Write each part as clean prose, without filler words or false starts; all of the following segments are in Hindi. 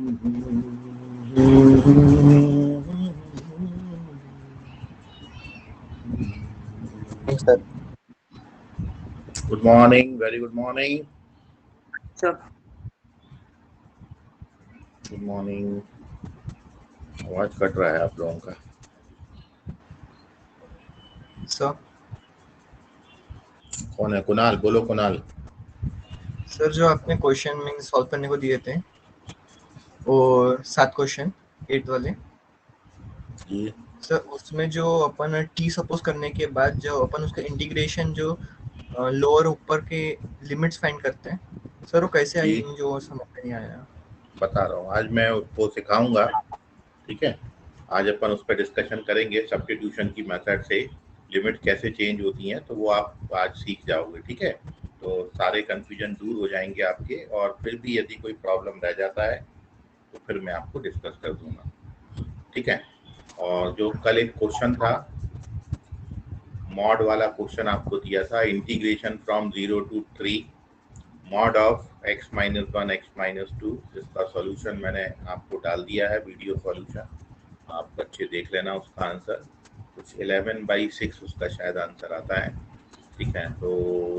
Sir. Good morning, very good morning. Sir. Good morning. आवाज कट रहा है आप लोगों का. Sir. कौन है? कुणाल, बोलो कुणाल. सर जो आपने क्वेश्चन में सॉल्व करने को दिए थे वो 7 क्वेश्चन 8 वाले जी. सर उसमें जो अपन टी सपोज करने के बाद जो अपन उसका इंटीग्रेशन जो लोअर ऊपर के लिमिट्स फाइंड करते हैं सर वो कैसे आई जी. मुझे वो समझ में नहीं आया. बता रहा हूँ, आज मैं उसको सिखाऊंगा. ठीक है, आज अपन उस पर डिस्कशन करेंगे. सब्स्टिट्यूशन की मेथड से लिमिट कैसे चेंज होती हैं तो वो आप आज सीख जाओगे. ठीक है, तो सारे कंफ्यूजन दूर हो जाएंगे आपके. और फिर भी यदि कोई प्रॉब्लम रह जाता है तो फिर मैं आपको डिस्कस कर दूंगा. ठीक है, और जो कल एक क्वेश्चन था मॉड वाला क्वेश्चन आपको दिया था, integration from 0 to 3 mod of x - 1 x - 2, जिसका सॉल्यूशन मैंने आपको डाल दिया है, वीडियो सॉल्यूशन. आप बच्चे देख लेना उसका आंसर. कुछ 11/6 उसका शायद आंसर आता है. ठीक है, तो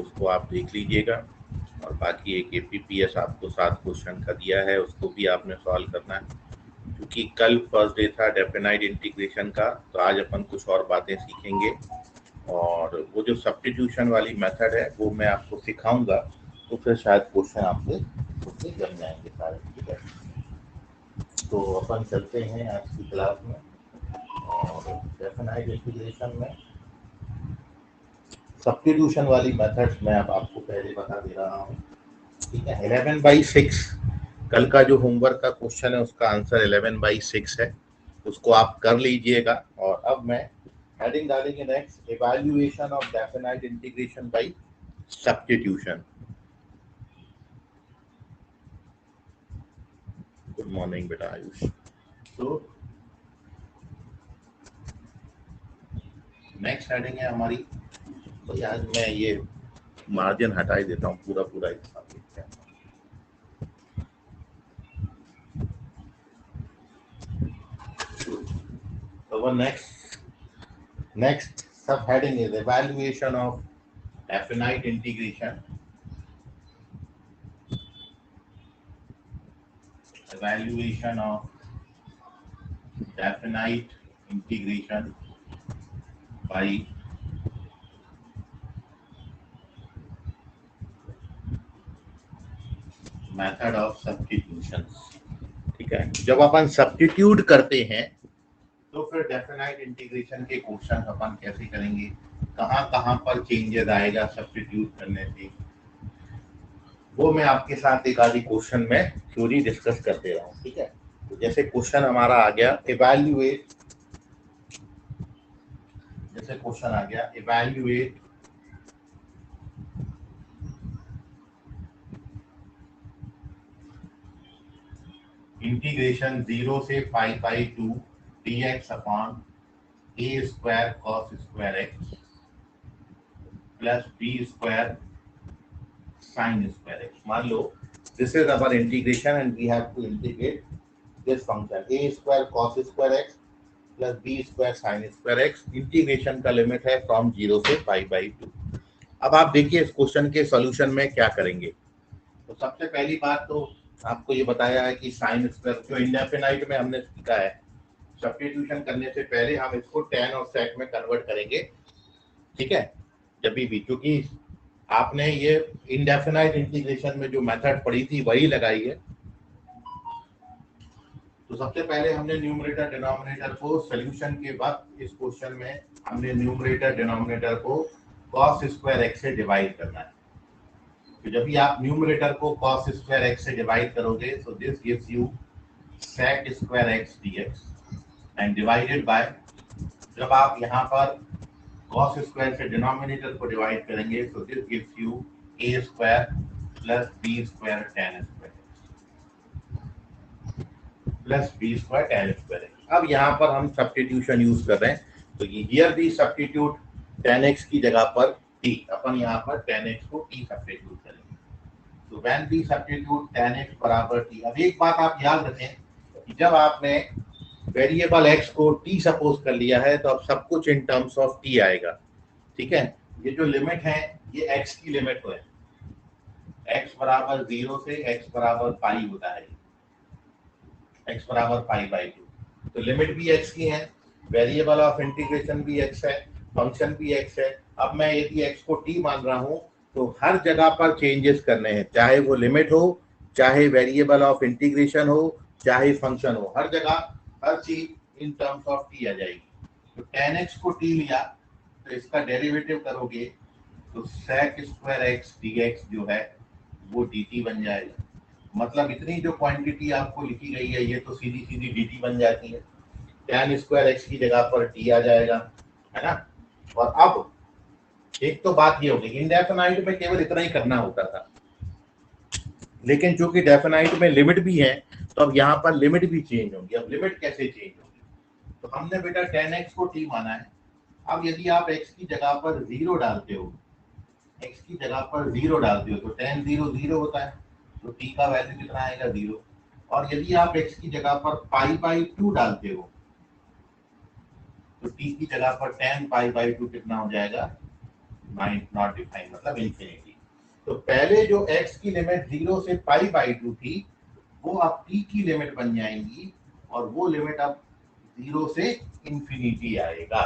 उसको आप देख लीजिएगा. और बाकी एक APPS आपको 7 क्वेश्चन का दिया है, उसको भी आपने सॉल्व करना है. क्योंकि कल फर्स्ट डे था डेफिनाइट इंटीग्रेशन का, तो आज अपन कुछ और बातें सीखेंगे. और वो जो सब्स्टिट्यूशन वाली मेथड है वो मैं आपको सिखाऊंगा, तो फिर शायद क्वेश्चन आपसे उससे जम जाएंगे सारे. ठीक है, तो अपन चलते हैं आज की क्लास में. और डेफिनाइट इंटीग्रेशन में सब्स्टिट्यूशन वाली मेथड्स मैं अब आपको पहले बता दे रहा हूँ. ठीक है, 11/6 कल का जो होमवर्क का क्वेश्चन है उसका आंसर 11/6 है, उसको आप कर लीजिएगा. और अब मैं हेडिंग डालेंगे next, evaluation of definite integration by substitution. Good morning बेटा आयुष. तो नेक्स्ट हेडिंग है हमारी. तो आज मैं ये मार्जिन हटा ही देता हूँ, पूरा पूरा एक साथ लिखते हैं. So next subheading is evaluation of affinite integration. Evaluation of definite integration by method of substitution. ठीक है, जब अपन सब्स्टिट्यूट करते हैं तो फिर डेफिनाइट इंटीग्रेशन के क्वेश्चन अपन कैसे करेंगे, कहाँ कहाँ पर चेंजेस आएगा सब्स्टिट्यूट करने से, वो मैं आपके साथ एक आधी क्वेश्चन में थ्योरी डिस्कस करते रहा हूँ. ठीक है, तो जैसे क्वेश्चन हमारा आ गया इवैल्यूएट, जैसे क्वेश्चन आ गया इवैल्यूएट इंटीग्रेशन 0 से π/2 dx upon a square cos square x plus b square sin square x. मान लो this is our integration and we have to integrate this function a square cos square x plus b square sin square x. Integration का लिमिट है फ्रॉम 0 से π/2. अब आप देखिए इस क्वेश्चन के सॉल्यूशन में क्या करेंगे. तो सबसे पहली बात तो आपको ये बताया है कि साइन स्क्वायर जो इंडेफिनाइट में हमने सीखा है, सब्स्टिट्यूशन करने से पहले हम इसको tan और sec में कन्वर्ट करेंगे. ठीक है, जब भी, क्योंकि आपने ये इंडेफिनाइट इंटीग्रेशन में जो मेथड पढ़ी थी वही लगाई है. तो सबसे पहले हमने न्यूमरेटर डिनोमिनेटर को सॉल्यूशन के वक्त इस क्वेश्चन में हमने न्यूमरेटर डिनोमिनेटर को cos स्क्वायर x से डिवाइड करना है. तो जब भी आप न्यूमरेटर को cos स्क्वायर x से डिवाइड करोगे तो this gives you sec square x dx and divided by, जब आप यहाँ पर cos स्क्वायर से डिनोमिनेटर को डिवाइड करेंगे तो this gives you a square plus b square tan square plus b square tan square. अब यहाँ पर हम सब्स्टिट्यूशन यूज कर रहे हैं, तो हियर भी सब्स्टिट्यूट tan x की जगह पर t, अपन यहाँ पर tan x को t सब्स्टिट्यूट करेंगे. तो when we substitute tan x बराबर t, अब एक बात आप याद रखें कि जब आपने वेरिएबल x को t सपोज कर लिया है तो अब सब कुछ इन टर्म्स ऑफ t आएगा, ठीक है। ये जो लिमिट है ये x की लिमिट है, x बराबर 0 से x बराबर पाई होता है, x बराबर पाई बाई 2, तो लिमिट भी x की है, वेरिएबल ऑफ इंटीग्रेशन भी x है, फंक्शन भी x है। अब मैं यदि x को t मान रहा हूं तो हर जगह पर चेंजेस करने हैं, चाहे वो लिमिट हो, चाहे वेरिएबल ऑफ इंटीग्रेशन हो, चाहे फंक्शन हो, हर जगह हर चीज इन टर्म्स ऑफ t आ जाएगी। तो tan x को t लिया तो इसका डेरिवेटिव करोगे तो sec स्क्वायर x dx जो है वो dt बन जाएगा। मतलब इतनी जो क्वांटिटी आपको लिखी गई है ये तो सीधी सीधी dt बन जाती है, tan स्क्वायर x की जगह पर t आ जाएगा, है ना। और अब एक तो बात ये होगी, इंडेफिनाइट में केवल इतना ही करना होता था, लेकिन चूंकि डेफिनाइट में लिमिट भी है तो अब यहाँ पर लिमिट भी चेंज होगी। अब लिमिट कैसे चेंज होगी, तो हमने बेटा tan x को t माना है। अब यदि आप x की जगह पर 0 डालते हो, x की जगह पर 0 डालते हो तो tan 0 0 होता है, तो t का वैल्यू कितना आएगा 0। और यदि आप x की जगह पर पाई बाई 2 डालते हो तो t की जगह पर tan पाई बाई 2 कितना हो जाएगा, नॉट डिफाइंड, मतलब इंफिनिटी। तो पहले जो x की लिमिट 0 से पाई बाई 2 थी वो अब t की लिमिट बन जाएंगी और वो लिमिट अब 0 से इंफिनिटी आएगा।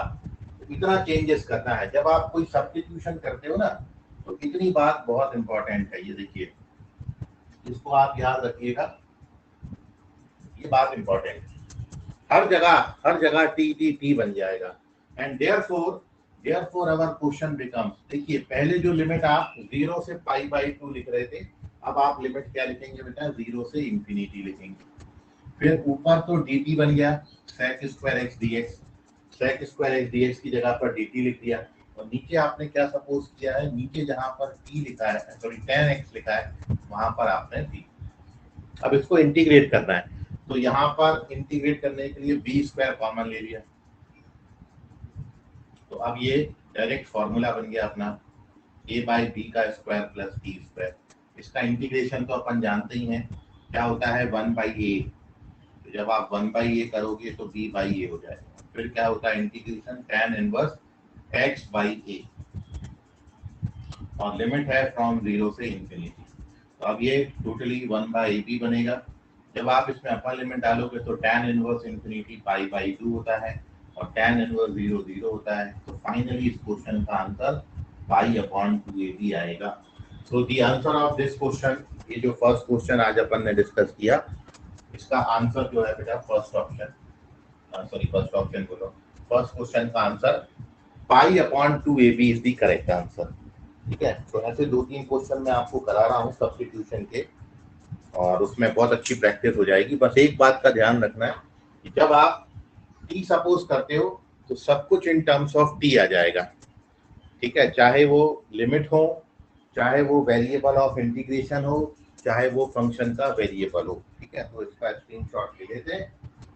तो इतना चेंजेस करना है। जब आप कोई सब्स्टिट्यूशन करते हो ना तो इतनी बात बहुत इंपॉर्टेंट है, ये देखिए इसको आप याद रखिएगा, ये बात इंपॉर्टेंट है। हर जगह टी टी टी बन जाएगा। And therefore our question becomes, देखिए पहले जो लिमिट आप 0 से पाई बाई 2 लिख रहे थे, अब आप लिमिट क्या लिखेंगे बेटा, 0 से इंफिनिटी लिखेंगे। फिर ऊपर तो dt बन गया sec square x dx, sec square x dx की जगह पर dt लिख दिया। और नीचे आपने क्या सपोज किया है, नीचे जहां पर t लिखा है, सॉरी tan x लिखा है, वहां पर आपने t। अब इसको इंटीग्रेट करना है तो यहाँ पर इंटीग्रेट करने के लिए b स्क्वायर कॉमन ले लिया, तो अब ये डायरेक्ट फॉर्मूला बन गया अपना a बाई बी का स्क्वायर प्लस टी स्क्वायर। इसका इंटीग्रेशन तो अपन जानते ही हैं क्या होता है, 1 बाई ए। तो जब आप 1 बाई ए करोगे तो b बाई ए हो जाएगा। फिर क्या होता है integration tan inverse x by a, और लिमिट है फ्रॉम 0 से इंफिनिटी। तो अब ये टोटली 1 बाई ए बी बनेगा। जब आप इसमें अपर लिमिट डालोगे तो tan inverse infinity pi by 2 होता है और tan इनवर्स 0 0 होता है। तो फाइनली इस क्वेश्चन का आंसर पाई अपॉन 2ab आएगा। So the answer of this question, ये जो फर्स्ट क्वेश्चन आज अपन ने डिस्कस किया, इसका आंसर जो है बेटा first option, sorry first option बोलो, फर्स्ट क्वेश्चन का answer pi upon 2ab is the correct answer. ठीक है, तो ऐसे 2-3 क्वेश्चन मैं आपको करा रहा हूँ सब्स्टिट्यूशन के, और उसमें बहुत अच्छी प्रैक्टिस हो जाएगी। बस एक बात का ध्यान रखना है कि जब आप टी सपोज करते हो तो सब कुछ इन टर्म्स ऑफ टी आ जाएगा, ठीक है, चाहे वो लिमिट हो, चाहे वो वेरिएबल ऑफ इंटीग्रेशन हो, चाहे वो फंक्शन का वेरिएबल हो। ठीक है, तो इसका स्क्रीनशॉट ले लेते हैं।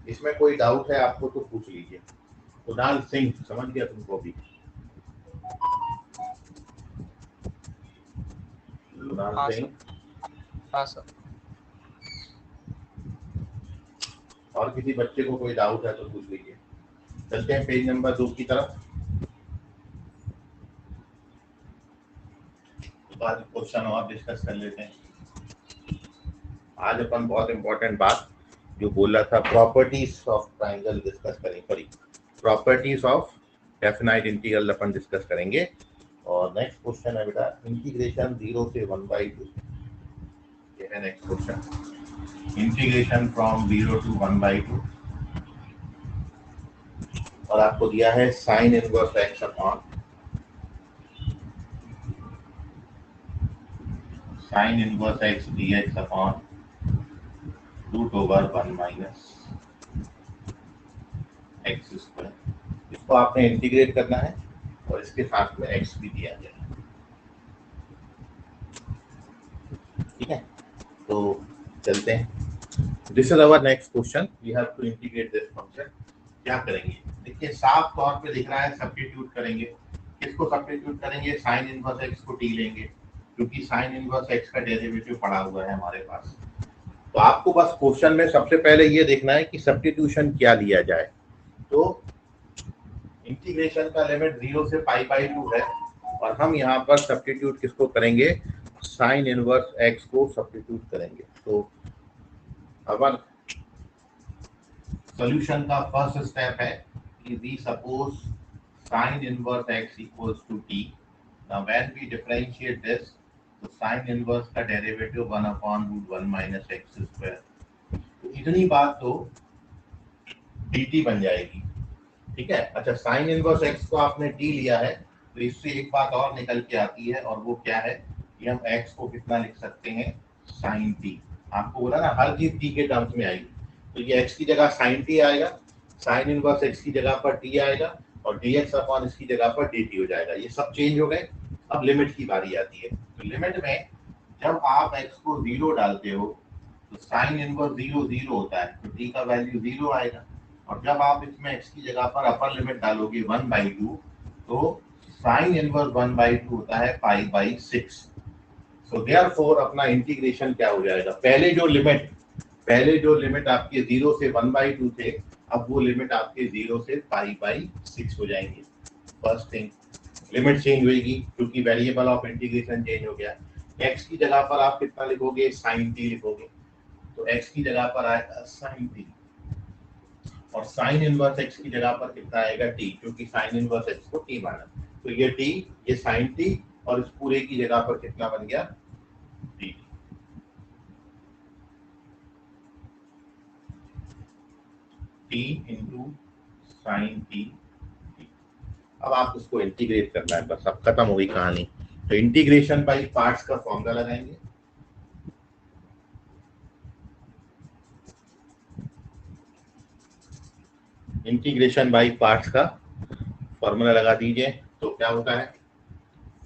इसमें कोई डाउट है आपको तो पूछ लीजिए। कुणाल सिंह, समझ गया तुमको भी? कुणाल सिंह, हाँ सर। और किसी बच्चे को कोई डाउट है तो पूछ लीजिए। चलते हैं पेज नंबर 2 की तरफ। बाद क्वेश्चन और डिस्कस कर लेते हैं। आज अपन बहुत इंपॉर्टेंट बात जो बोला था, प्रॉपर्टीज ऑफ ट्राइंगल डिस्कस करेंगे, sorry properties of definite integral upon discuss करेंगे। और नेक्स्ट क्वेश्चन है बेटा इंटीग्रेशन 0 से 1/2। ये है next question, integration from 0 to 1/2। और आपको दिया है sine inverse x upon sine inverse x dx upon √1 minus x square. इसको आपने इंटीग्रेट करना है और इसके साथ में x भी दिया गया है। ठीक है, तो चलते हैं। This is our next question, we have to integrate this function. क्या करेंगे, देखिए साफ तौर पे दिख रहा है, सब्स्टिट्यूट करेंगे। किसको सब्स्टिट्यूट करेंगे, साइन इनवर्स x को t लेंगे, क्योंकि साइन इनवर्स एक्स का डेरिवेटिव पड़ा हुआ है हमारे पास। तो आपको बस क्वेश्चन में सबसे पहले ये देखना है कि सब्स्टिट्यूशन क्या लिया जाए। तो इंटीग्रेशन का लिमिट 0 से π/2 है और हम यहाँ पर सब्स्टिट्यूट किसको करेंगे, साइन इनवर्स एक्स को सब्स्टिट्यूट करेंगे। तो अब सॉल्यूशन का फर्स्ट स्टेप है कि we suppose sine inverse X equals to T. Now when we differentiate this, तो साइन इनवर्स का डेरिवेटिव 1/√1 - x²। तो इतनी बात तो dt बन जाएगी, ठीक है। अच्छा, साइन इनवर्स एक्स को आपने टी लिया है, तो इससे एक बात और निकल के आती है, और वो क्या है कि हम एक्स को कितना लिख सकते हैं, साइन टी। आपको बोला ना हर चीज टी के टर्म्स में आएगी, तो ये एक्स की जगह साइन टी आएगा, साइन इनवर्स एक्स की जगह पर टी आएगा, और dx अपॉन इसकी जगह पर dt हो जाएगा। ये सब चेंज हो गए। अब लिमिट की बारी आती है। तो लिमिट में जब आप x को 0 डालते हो तो साइन इनवर्स 0 0 होता है, तो t का वैल्यू 0 आएगा। और जब आप इसमें x की जगह पर अपर लिमिट डालोगे 1/2, तो साइन इनवर्स 1/2 होता है π/6। सो देयरफॉर अपना इंटीग्रेशन क्या हो जाएगा, पहले जो लिमिट आपके 0 से 1/2 थे, अब वो लिमिट आपके 0 से π/6 हो जाएंगे। फर्स्ट थिंग, लिमिट चेंज होगी क्योंकि वेरिएबल ऑफ इंटीग्रेशन चेंज हो गया। x की जगह पर आप कितना लिखोगे, साइन टी लिखोगे, तो x की जगह पर आएगा साइन टी, और साइन इनवर्स x की जगह पर कितना आएगा, t, क्योंकि साइन इनवर्स x को t माना। तो ये t, ये साइन t, और इस पूरे की जगह पर कितना बन गया, t, t into sine t। अब आप उसको इंटीग्रेट करना है, बस अब खत्म हो गई कहानी। तो इंटीग्रेशन बाय पार्ट्स का फॉर्मूला लगाएंगे। इंटीग्रेशन बाय पार्ट्स का फॉर्मूला लगा दीजिए, तो क्या होता है,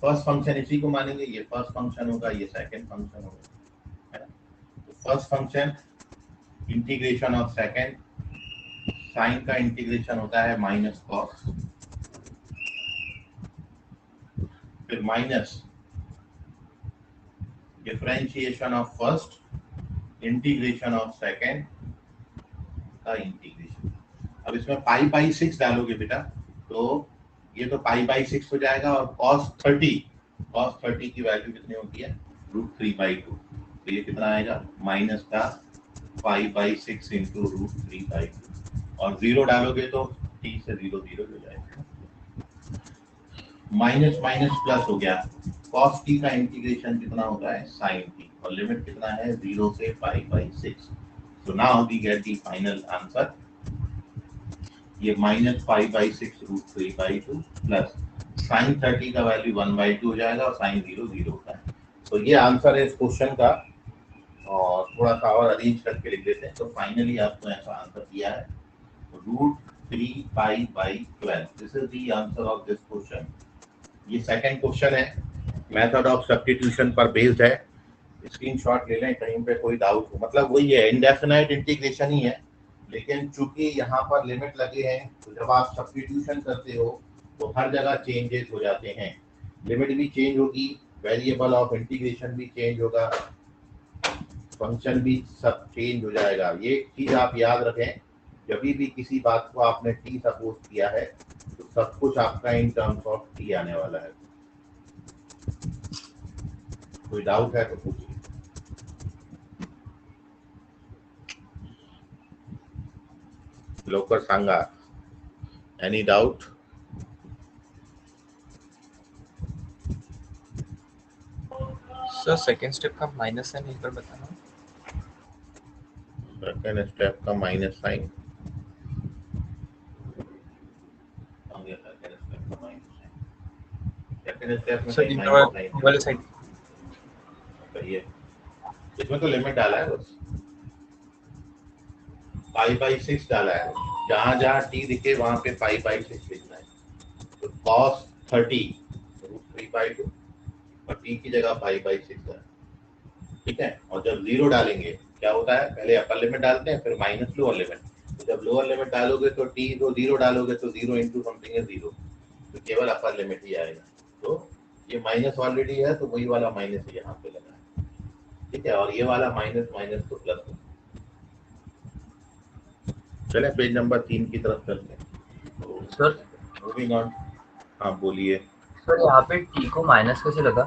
फर्स्ट फंक्शन इसी को मानेंगे, ये फर्स्ट फंक्शन होगा, ये सेकंड फंक्शन होगा, है ना। तो first function integration of second, sine का इंटीग्रेशन होता है माइनस कॉस, फिर minus differentiation of first, integration of second का इंटीग्रेशन। अब इसमें π/6 डालोगे बेटा, तो ये तो π/6 हो जाएगा, और cos 30 की वैल्यू कितनी होती है, √3/2। तो ये कितना आएगा, माइनस का π/6 इंटू √3/2, और 0 डालोगे तो t से 0 0 हो जाएगा, माइनस माइनस प्लस हो गया। cos t का इंटीग्रेशन कितना होता है, sin t, और लिमिट कितना है, 0 से π/6। So now we get the final answer. ये माइनस π/6 √3/2 प्लस साइन 30 का वैल्यू 1/2 हो जाएगा, और साइन 0 0 होता है। तो ये आंसर है इस क्वेश्चन का, और थोड़ा सा और अरेंज करके लिख देते हैं। तो फाइनली आपको ऐसा आंसर दिया है, √3π/12। This is the answer of this question. ये सेकंड क्वेश्चन है, मेथड ऑफ सब्स्टिट्यूशन पर बेस्ड है। स्क्रीनशॉट ले लें कहीं पे कोई डाउट हो, मतलब वही है, इंडेफिनाइट इंटीग्रेशन ही है, लेकिन चूंकि यहाँ पर लिमिट लगे हैं, तो जब आप सब्स्टिट्यूशन करते हो तो हर जगह चेंजेस हो जाते हैं। लिमिट भी चेंज होगी, वेरिएबल ऑफ इंटीग्रेशन भी चेंज होगा, फंक्शन भी सब चेंज हो जाएगा। ये चीज आप याद रखें, जब भी किसी बात को आपने टी सपोज किया है, तो सब कुछ आपका इन टर्म्स ऑफ टी आने वाला है। कोई डाउट है तो पूछिए। लवकर सांगा, any doubt? Sir second step का माइनस साइन एक बार बताना। सेकंड स्टेप का माइनस साइन, सेकंड स्टेप में सर माइनस साइन वाले साइड सही है, इसमें तो लिमिट डाला है, बस π/6 डाला है, जहां जहां t दिखे वहां पे π/6 लिखना है। तो cos 30 √3/2, और t की जगह π/6 है, ठीक है। और जब 0 डालेंगे क्या होता है, पहले अपर लिमिट डालते हैं, फिर माइनस लोअर लिमिट। तो जब लोअर लिमिट डालोगे तो t को 0 डालोगे तो 0 इंटू समथिंग है 0, तो केवल अपर लिमिट ही आएगा। तो ये माइनस ऑलरेडी है तो वही वाला माइनस यहाँ पे लगा है, ठीक है, और ये वाला माइनस माइनस तो प्लस है। चले पेज नंबर 3 की तरफ चलते हैं। Sir moving on. हाँ बोलिए सर, यहाँ पे टी को माइनस कैसे लगा?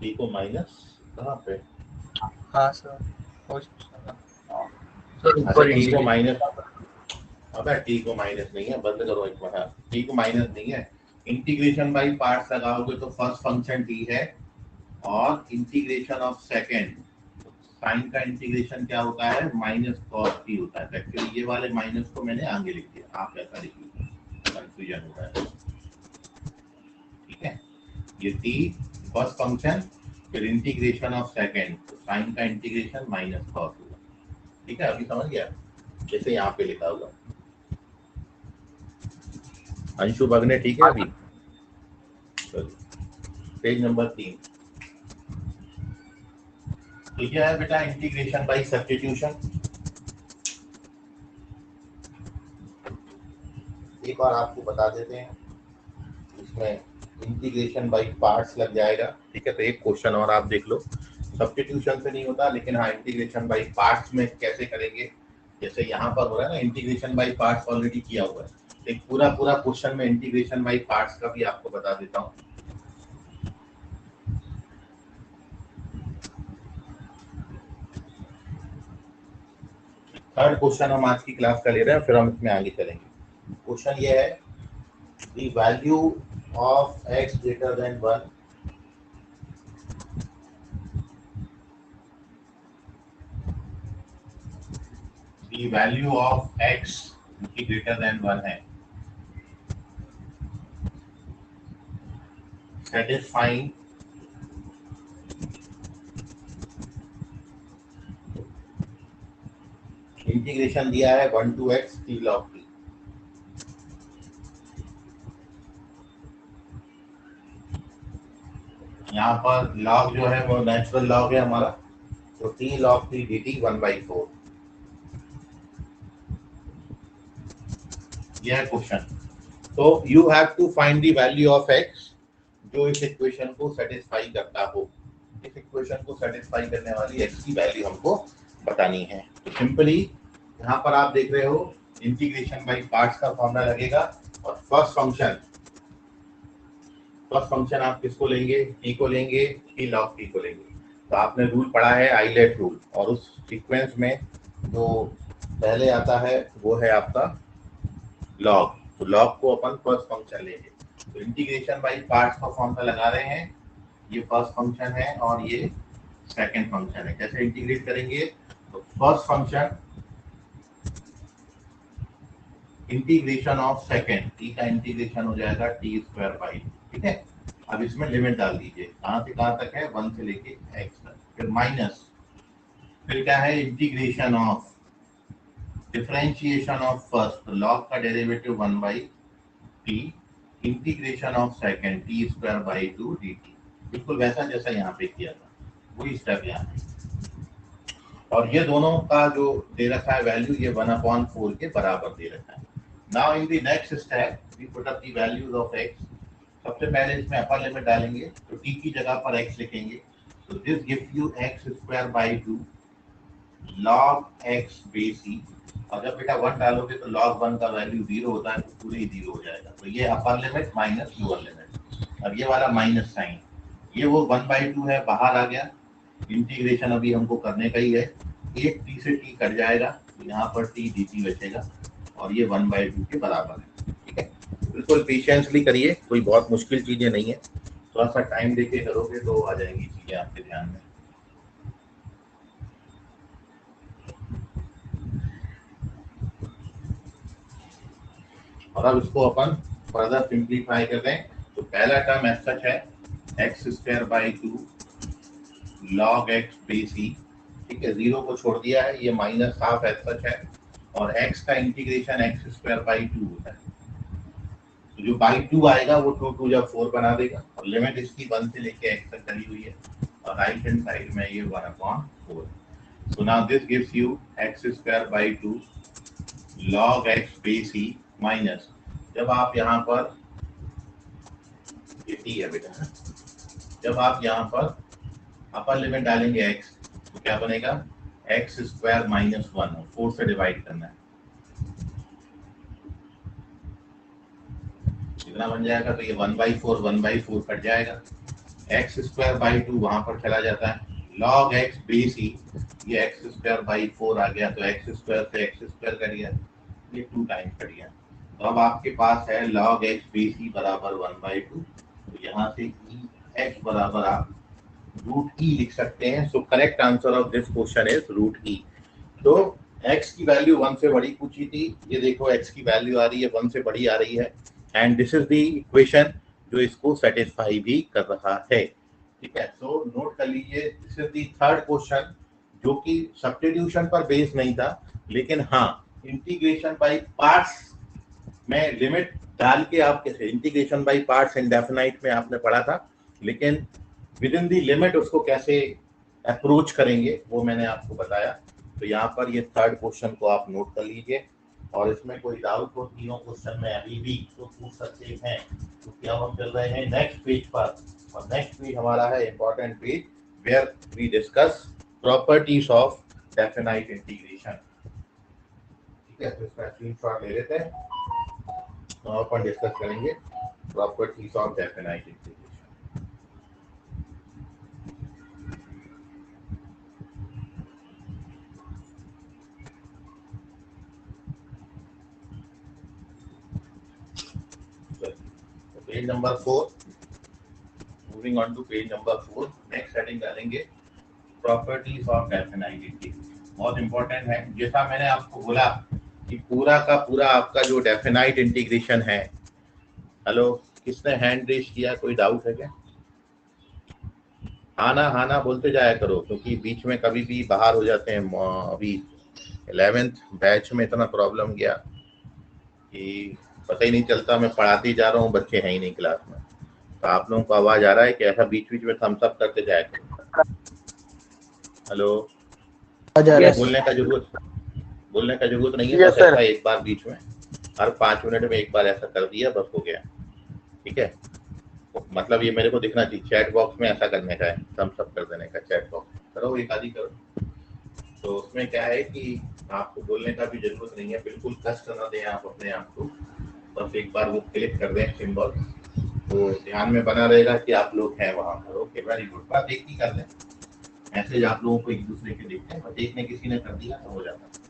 टी को माइनस कहाँ पे? हाँ सर, सर अच्छा ऊपर टी को इंटीग्रेट। माइनस, अबे टी को माइनस नहीं है, बंद करो एक बार। टी को माइनस नहीं है, इंटीग्रेशन बाई पार्ट्स लगाओगे तो फर्स्ट फंक्शन टी है और इंटीग्रेशन ऑफ सेकेंड, साइन का इंटीग्रेशन क्या होता है, माइनस कॉस टी होता है। एक्चुअली ये वाले माइनस को मैंने आगे लिख दिया, आप ऐसा लिख लीजिए, कंफ्यूजन हो रहा है, ठीक है। ये टी फर्स्ट फंक्शन, फिर इंटीग्रेशन ऑफ सेकेंड, तो साइन का इंटीग्रेशन माइनस कॉस होगा, ठीक है। अभी समझ गया जैसे यहाँ पे लिखा हुआ। अंशु भगने ठीक है अभी? Page number 3। तो क्या है बेटा, इंटीग्रेशन बाय सब्स्टिट्यूशन। एक और आपको बता देते हैं, इसमें इंटीग्रेशन बाय पार्ट्स लग जाएगा, ठीक है। तो एक क्वेश्चन और आप देख लो, सब्स्टिट्यूशन से नहीं होता, लेकिन हाँ इंटीग्रेशन बाय पार्ट्स में कैसे करेंगे, जैसे यहाँ पर हो रहा है ना, इंटीग्रेशन बाय पार्ट्स ऑलरेडी किया हुआ है। एक पूरा क्वेश्चन में इंटीग्रेशन बाय पार्ट्स का भी आपको बता देता हूँ। थर्ड क्वेश्चन हम आज की क्लास का ले रहे हैं, फिर हम इसमें आगे चलेंगे। क्वेश्चन ये है, the value of x greater than 1 the value of x की greater than 1 है, satisfying इंटीग्रेशन दिया है 1 to x t log t। यहाँ पर log जो है वो नेचुरल log है हमारा, तो t log t dt 1/4। यह है क्वेश्चन। तो you have to find the value of x जो इस इक्वेशन को सेटिस्फाई करता हो। इस इक्वेशन को सेटिस्फाई करने वाली x की वैल्यू हमको बतानी है। तो सिंपली यहाँ पर आप देख रहे हो, इंटीग्रेशन बाय पार्ट्स का फॉर्मूला लगेगा, और फर्स्ट फंक्शन आप किसको लेंगे, t को लेंगे, t log t को लेंगे। तो आपने रूल पढ़ा है आइलेट रूल, और उस सीक्वेंस में जो पहले आता है वो है आपका log। तो log को अपन फर्स्ट फंक्शन लेंगे। तो इंटीग्रेशन बाय पार्ट्स का फॉर्मूला लगा रहे हैं, ये फर्स्ट फंक्शन है और ये सेकंड फंक्शन है। कैसे इंटीग्रेट करेंगे, तो first function integration of second, t का इंटीग्रेशन हो जाएगा t स्क्वायर बाई, ठीक है। अब इसमें लिमिट डाल दीजिए, कहाँ से कहाँ तक है, 1 से लेके x तक, फिर माइनस, फिर क्या है, integration of differentiation of first, log का derivative 1/t, integration of second t square by 2 dt। बिल्कुल वैसा जैसा यहाँ पे किया था, वही स्टेप यहाँ पे। और ये दोनों का जो दे रखा है वैल्यू, ये 1/4 के बराबर दे रखा है। Now in the next step we put up the values of x। सबसे पहले इसमें अपर लिमिट डालेंगे, तो t की जगह पर x लिखेंगे। तो this gives you x square by 2 log x base e। और जब बेटा 1 डालोगे तो log 1 का वैल्यू 0 होता है, तो पूरे ही 0 हो जाएगा। तो ये upper limit minus lower limit, और ये वाला माइनस साइन, ये वो 1/2 है, बाहर आ गया। इंटीग्रेशन अभी हमको करने का ही है, एक t से t कट जाएगा, तो यहाँ पर t dt बचेगा, और ये 1/2 के बराबर है, ठीक है। बिल्कुल पेशेंसली करिए, कोई बहुत मुश्किल चीजें नहीं है, थोड़ा सा टाइम देके करोगे तो आ जाएंगी चीजें आपके ध्यान में। और अब इसको अपन फर्दर सिंप्लीफाई कर दें, तो पहला टर्म एज सच है x square by 2 log x base e, ठीक है, 0 को छोड़ दिया है, ये माइनस हाफ एज सच है, और x का इंटीग्रेशन x स्क्वायर बाई 2 होता है। तो जो बाई 2 आएगा वो 2 2 जब 4 बना देगा, और लिमिट इसकी 1 से लेके x तक डली हुई है, और राइट हैंड साइड में ये 1/4। So now this gives you x square by 2 log x base e minus, जब आप यहाँ पर ये टी है बेटा। जब आप यहाँ पर अपर लिमिट डालेंगे x तो क्या बनेगा, एक्स स्क्वायर माइनस 1, 4 से डिवाइड करना है, कितना बन जाएगा, तो ये 1/4 कट जाएगा, एक्स स्क्वायर बाई 2 वहां पर चला जाता है, लॉग एक्स बेस ही, ये एक्स स्क्वायर बाई 4 आ गया, तो एक्स स्क्वायर से एक्स स्क्वायर कट गया, ये 2 टाइम्स कट गया। तो अब आपके पास है लॉग एक्स बेस ही बराबर 1/2, तो यहाँ से एक्स बराबर आप रूट ई लिख सकते हैं। So correct answer of this question is root e. तो x की वैल्यू 1 से बड़ी पूछी थी, ये देखो x की वैल्यू आ रही है 1 से बड़ी आ रही है, and this is the equation जो इसको सेटिस्फाई भी कर रहा है। ठीक है, सो नोट कर लीजिए, this is the third question जो कि सब्स्टिट्यूशन पर बेस नहीं था, लेकिन हाँ इंटीग्रेशन बाय पार्ट्स में लिमिट डाल के आप कैसे इंटीग्रेशन बाय पार्ट्स इंडेफिनाइट में आपने पढ़ा था, लेकिन विद इन दी लिमिट उसको कैसे अप्रोच करेंगे वो मैंने आपको बताया। तो यहाँ पर ये थर्ड क्वेश्चन को आप नोट कर लीजिए, और इसमें कोई डाउट हो तीनों क्वेश्चन में अभी भी तो पूछ सकते हैं, क्योंकि अब हम चल रहे हैं नेक्स्ट पेज पर, और नेक्स्ट पेज हमारा है important page where we discuss properties of definite integration. ठीक है, तो इसका स्क्रीनशॉट ले लेते हैं, तो अपन डिस्कस करेंगे properties of definite integration. Page number 4, moving on to page number 4, next heading डालेंगे प्रॉपर्टीज ऑफ डेफिनाइट इंटीग्रेशन। बहुत इंपॉर्टेंट है, जैसा मैंने आपको बोला कि पूरा का पूरा आपका जो डेफिनाइट इंटीग्रेशन है। हेलो, किसने हैंड रेज किया, कोई डाउट है क्या? हाँ ना बोलते जाया करो, क्योंकि बीच में कभी भी बाहर हो जाते हैं। अभी 11th बैच में इतना प्रॉब्लम गया कि पता ही नहीं चलता, मैं पढ़ाते ही जा रहा हूँ, बच्चे हैं ही नहीं क्लास में। तो आप लोगों को आवाज आ रहा है कि ऐसा बीच बीच में थम्स अप करते जाया करो। हेलो, बोलने का जरूरत नहीं है, बस ऐसा एक बार बीच में हर 5 मिनट में एक बार ऐसा कर दिया, बस हो गया। ठीक है, मतलब ये मेरे को दिखना चाहिए, चैट बॉक्स में ऐसा करने का है, थम्स अप कर देने का, चैट बॉक्स करो, एक आधी करो। तो उसमें क्या है कि आपको बोलने का भी जरूरत नहीं है, बिल्कुल कष्ट ना दें आप अपने आप को, बस एक बार वो क्लिक कर दें सिंबल, तो ध्यान में बना रहेगा कि आप लोग हैं वहां पर। ओके, वेरी गुड, बात एक ही कर दें, मैसेज आप लोगों को एक दूसरे के देखते हैं, बस एक ने किसी ने कर दिया तो हो जाता है।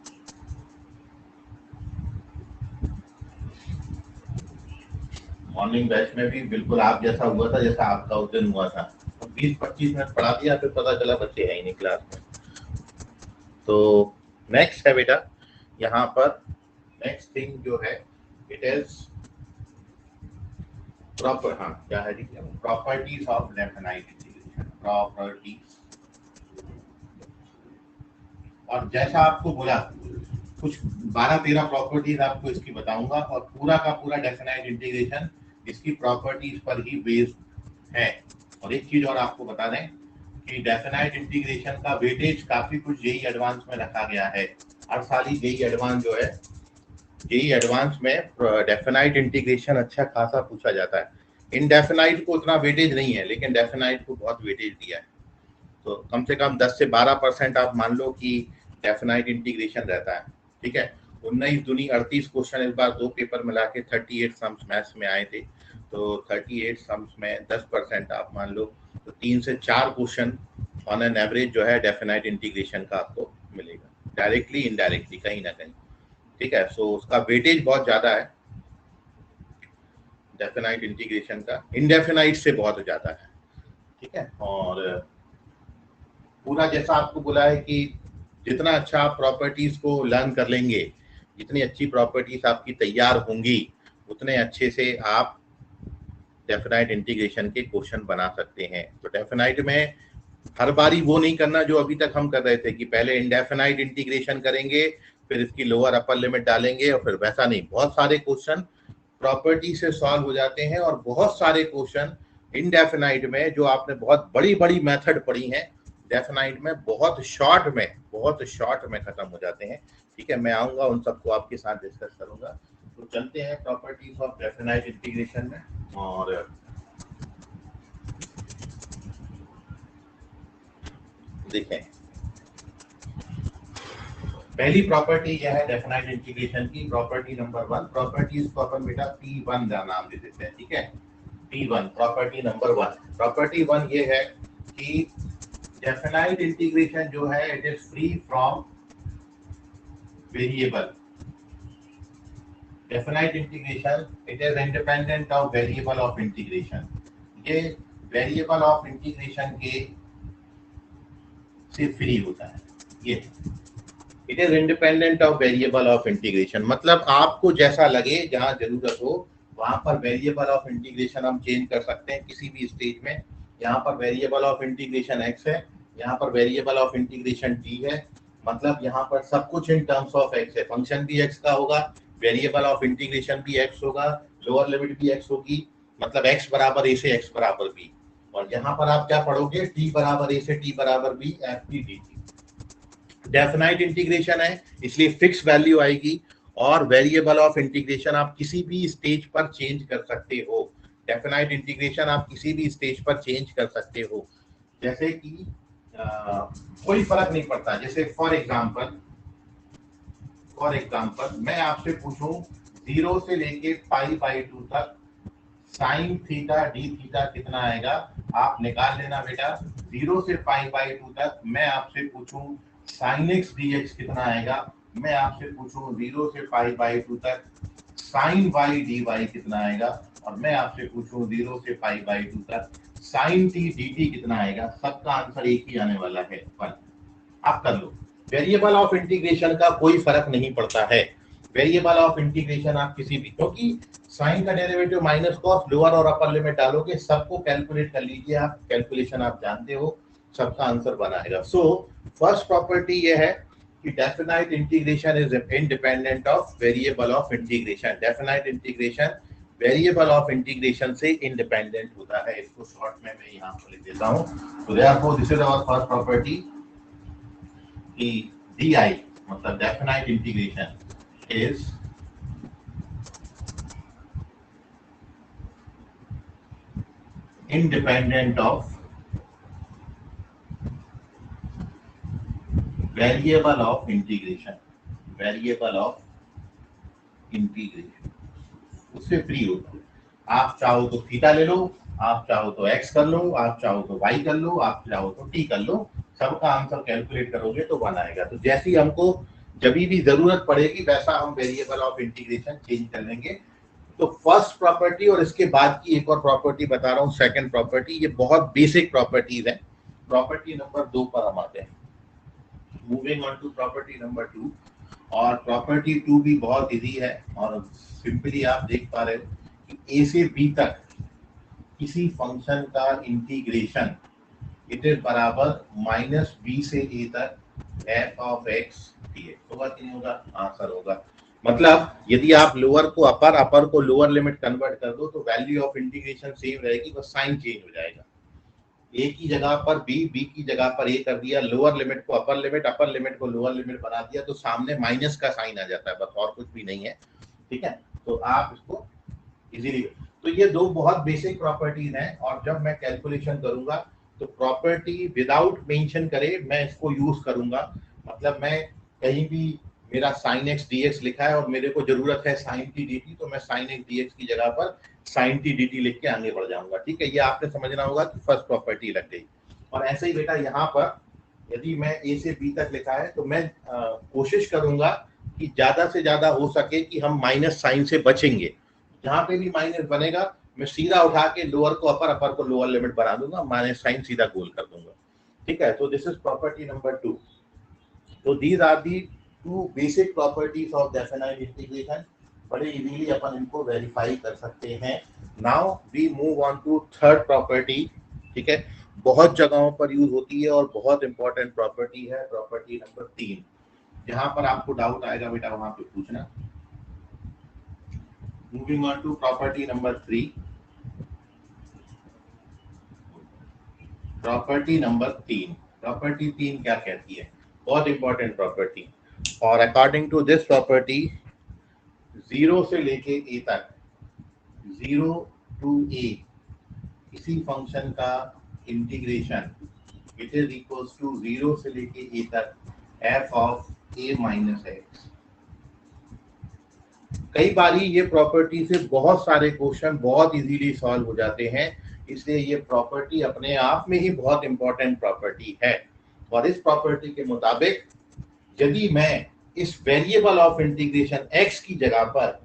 मॉर्निंग बैच में भी बिल्कुल आप जैसा हुआ था, जैसा आपका उस दिन हुआ था, 20-25 मिनट पढ़ा दिया, फिर पता चला बच्चे है ही नहीं क्लास में। तो नेक्स्ट है बेटा, यहाँ पर नेक्स्ट थिंग जो है इट इज प्रॉपर, हाँ क्या है जी, properties of definite integration, properties. और जैसा आपको बोला कुछ 12-13 प्रॉपर्टीज आपको इसकी बताऊंगा, और पूरा का पूरा डेफिनाइट इंटीग्रेशन इसकी प्रॉपर्टीज पर ही बेस्ड है। और एक चीज और आपको बता दें कि डेफिनाइट इंटीग्रेशन का वेटेज काफी कुछ जेईई एडवांस में रखा गया है। हर साल ही जेईई एडवांस जो है, जेईई एडवांस में डेफिनाइट इंटीग्रेशन अच्छा खासा पूछा जाता है। इनडेफिनाइट को उतना वेटेज नहीं है, लेकिन डेफिनाइट को बहुत वेटेज दिया है। तो कम से कम 10 से 12% आप मान लो कि डेफिनाइट इंटीग्रेशन रहता है। ठीक है, 19 दूनी 38 क्वेश्चन इस बार 2 पेपर मिला के 38 सम्स मैथ्स में आए थे, तो 38 सम्स में 10% आप मान लो, तो 3 से 4 क्वेश्चन ऑन एन एवरेज जो है डेफिनाइट इंटीग्रेशन का आपको मिलेगा, डायरेक्टली इनडायरेक्टली कहीं ना कहीं। ठीक है, सो उसका वेटेज बहुत ज्यादा है डेफिनाइट इंटीग्रेशन का, इनडेफिनाइट से बहुत ज्यादा है। ठीक है, और पूरा जैसा आपको बोला है कि जितना अच्छा आप प्रॉपर्टीज को लर्न कर लेंगे, जितनी अच्छी प्रॉपर्टीज आपकी तैयार होंगी, उतने अच्छे से आप डेफिनाइट इंटीग्रेशन के क्वेश्चन बना सकते हैं। तो डेफिनाइट में हर बारी वो नहीं करना जो अभी तक हम कर रहे थे कि पहले इनडेफिनाइट इंटीग्रेशन करेंगे, फिर इसकी लोअर अपर लिमिट डालेंगे, और फिर वैसा नहीं। बहुत सारे क्वेश्चन प्रॉपर्टी से सॉल्व हो जाते हैं, और बहुत सारे क्वेश्चन इनडेफिनाइट में जो आपने बहुत बड़ी बड़ी मेथड पढ़ी हैं, डेफिनाइट में बहुत शॉर्ट में खत्म हो जाते हैं। ठीक है, मैं आऊंगा उन सबको आपके साथ डिस्कस करूंगा। तो चलते हैं प्रॉपर्टीज ऑफ डेफिनाइट इंटीग्रेशन में, और देखें, पहली प्रॉपर्टी यह है डेफिनाइट इंटीग्रेशन की, प्रॉपर्टी नंबर 1। प्रॉपर्टी इसको अपन बेटा P1 का नाम दे देते हैं, ठीक है। P1 property number 1। प्रॉपर्टी 1 ये है कि डेफिनाइट इंटीग्रेशन जो है it is free from variable. Definite integration it is independent of variable of integration. ये वेरिएबल ऑफ इंटीग्रेशन के से फ्री होता है। ये it is independent of variable of integration, मतलब आपको जैसा लगे, जहां जरूरत हो वहां पर वेरिएबल ऑफ इंटीग्रेशन हम चेंज कर सकते हैं किसी भी स्टेज में। यहाँ पर वेरिएबल ऑफ इंटीग्रेशन x है, यहाँ पर वेरिएबल ऑफ इंटीग्रेशन t है, मतलब यहाँ पर सब कुछ इन टर्म्स ऑफ x है। फंक्शन भी x का होगा, वेरिएबल ऑफ इंटीग्रेशन भी x होगा, लोअर लिमिट भी x होगी, मतलब x बराबर a से x बराबर b। और यहाँ पर आप क्या पढ़ोगे, t बराबर a से t बराबर b F T D T. Definite integration है इसलिए फिक्स वैल्यू आएगी, और वेरिएबल ऑफ इंटीग्रेशन आप किसी भी स्टेज पर चेंज कर सकते हो। डेफिनाइट इंटीग्रेशन आप किसी भी स्टेज पर चेंज कर सकते हो, जैसे कि कोई फर्क नहीं पड़ता। जैसे फॉर एग्जांपल मैं आपसे पूछूं 0 से लेके π/2 तक साइन थीटा डी थीटा कितना आएगा, आप निकाल लेना बेटा। 0 से π/2 तक मैं आपसे पूछूं साइन एक्स डी एक्स कितना आएगा, मैं आपसे पूछूं 0 से π/2 तक साइन वाई डी वाई कितना आएगा, और मैं आपसे पूछूं 0 से π/2 तक साइन टी डी टी कितना आएगा, सबका आंसर एक ही आने वाला है 1। आप कर लो। वेरिएबल ऑफ इंटीग्रेशन का कोई फर्क नहीं पड़ता है। वेरिएबल ऑफ इंटीग्रेशन आप किसी भी, क्योंकि साइन का डेरिवेटिव माइनस कॉस, लोअर और अपर लिमिट डालोगे, सबको कैलकुलेट कर लीजिए आप, कैलकुलेशन आप जानते हो, सबका आंसर बनाएगा। सो फर्स्ट प्रॉपर्टी ये है कि definite integration is independent of variable of integration. Definite integration variable of integration से इंडिपेंडेंट होता है। इसको शॉर्ट में मैं यहाँ पर लिख देता हूँ। तो therefore this is our first property कि DI मतलब definite integration is independent of variable of integration, variable of integration उससे फ्री होता है। आप चाहो तो थीटा ले लो, आप चाहो तो x कर लो, आप चाहो तो y कर लो, आप चाहो तो t कर लो, सबका आंसर कैलकुलेट करोगे तो 1 आएगा। तो जैसी हमको जब भी जरूरत पड़ेगी वैसा हम वेरिएबल ऑफ इंटीग्रेशन चेंज कर लेंगे। तो फर्स्ट प्रॉपर्टी और इसके बाद की एक और प्रॉपर्टी बता रहा हूँ, सेकंड प्रॉपर्टी, ये बहुत बेसिक प्रॉपर्टीज है। प्रॉपर्टी नंबर 2 पर हम आते हैं। Moving on to property number 2, और प्रॉपर्टी 2 भी बहुत इजी है, और सिंपली आप देख पा रहे हो कि a से b तक किसी फंक्शन का इंटीग्रेशन इट इज बराबर -b से a तक f ऑफ x dx होगा कि नहीं होगा, आंसर होगा। मतलब यदि आप लोअर को अपर, अपर को लोअर लिमिट कन्वर्ट कर दो तो वैल्यू ऑफ इंटीग्रेशन सेम रहेगी, बस साइन चेंज हो जाएगा। a की जगह पर b, b की जगह पर a कर दिया, लोअर लिमिट को अपर लिमिट, अपर लिमिट को लोअर लिमिट बना दिया, तो सामने माइनस का साइन आ जाता है, बस और कुछ भी नहीं है। ठीक है, तो आप इसको इजीली, तो ये दो बहुत बेसिक प्रॉपर्टीज हैं, और जब मैं कैलकुलेशन करूंगा तो प्रॉपर्टी विदाउट मेंशन करे मैं इसको यूज करूंगा। मतलब मैं कहीं भी मेरा sin x dx लिखा है और मेरे को जरूरत है sin t dt, तो मैं sin x dx की जगह पर sin t dt लिख के आगे बढ़ जाऊंगा। ठीक है, ये आपने समझना होगा कि फर्स्ट प्रॉपर्टी लग गई। और ऐसे ही बेटा यहाँ पर यदि मैं a से b तक लिखा है तो मैं कोशिश करूंगा कि ज्यादा से ज्यादा हो सके कि हम माइनस साइन से बचेंगे। जहां पे भी माइनस बनेगा मैं सीधा उठा के लोअर को अपर, अपर को लोअर लिमिट बना दूंगा, माइनस साइन सीधा गोल कर दूंगा। ठीक है, तो दिस इज प्रॉपर्टी नंबर 2। तो these are the 2 basic properties of definite integration. बड़े इजीली अपन इनको वेरीफाई कर सकते हैं। Now we move on to third property. ठीक है, बहुत जगहों पर यूज होती है और बहुत इंपॉर्टेंट प्रॉपर्टी है, प्रॉपर्टी नंबर 3। जहां पर आपको डाउट आएगा बेटा वहां पे पूछना। Moving on to property number 3. Property number 3, property 3 क्या कहती है, बहुत इंपॉर्टेंट प्रॉपर्टी। और अकॉर्डिंग टू दिस प्रॉपर्टी 0 से लेके a तक, 0 to a किसी फंक्शन का integration which is equals to 0 से लेके a तक f of a minus X. कई बारी ये प्रॉपर्टी से बहुत सारे क्वेश्चन बहुत इजीली सॉल्व हो जाते हैं, इसलिए ये प्रॉपर्टी अपने आप में ही बहुत इंपॉर्टेंट प्रॉपर्टी है। और इस प्रॉपर्टी के मुताबिक यदि मैं इस वेरिएबल ऑफ इंटीग्रेशन x की जगह पर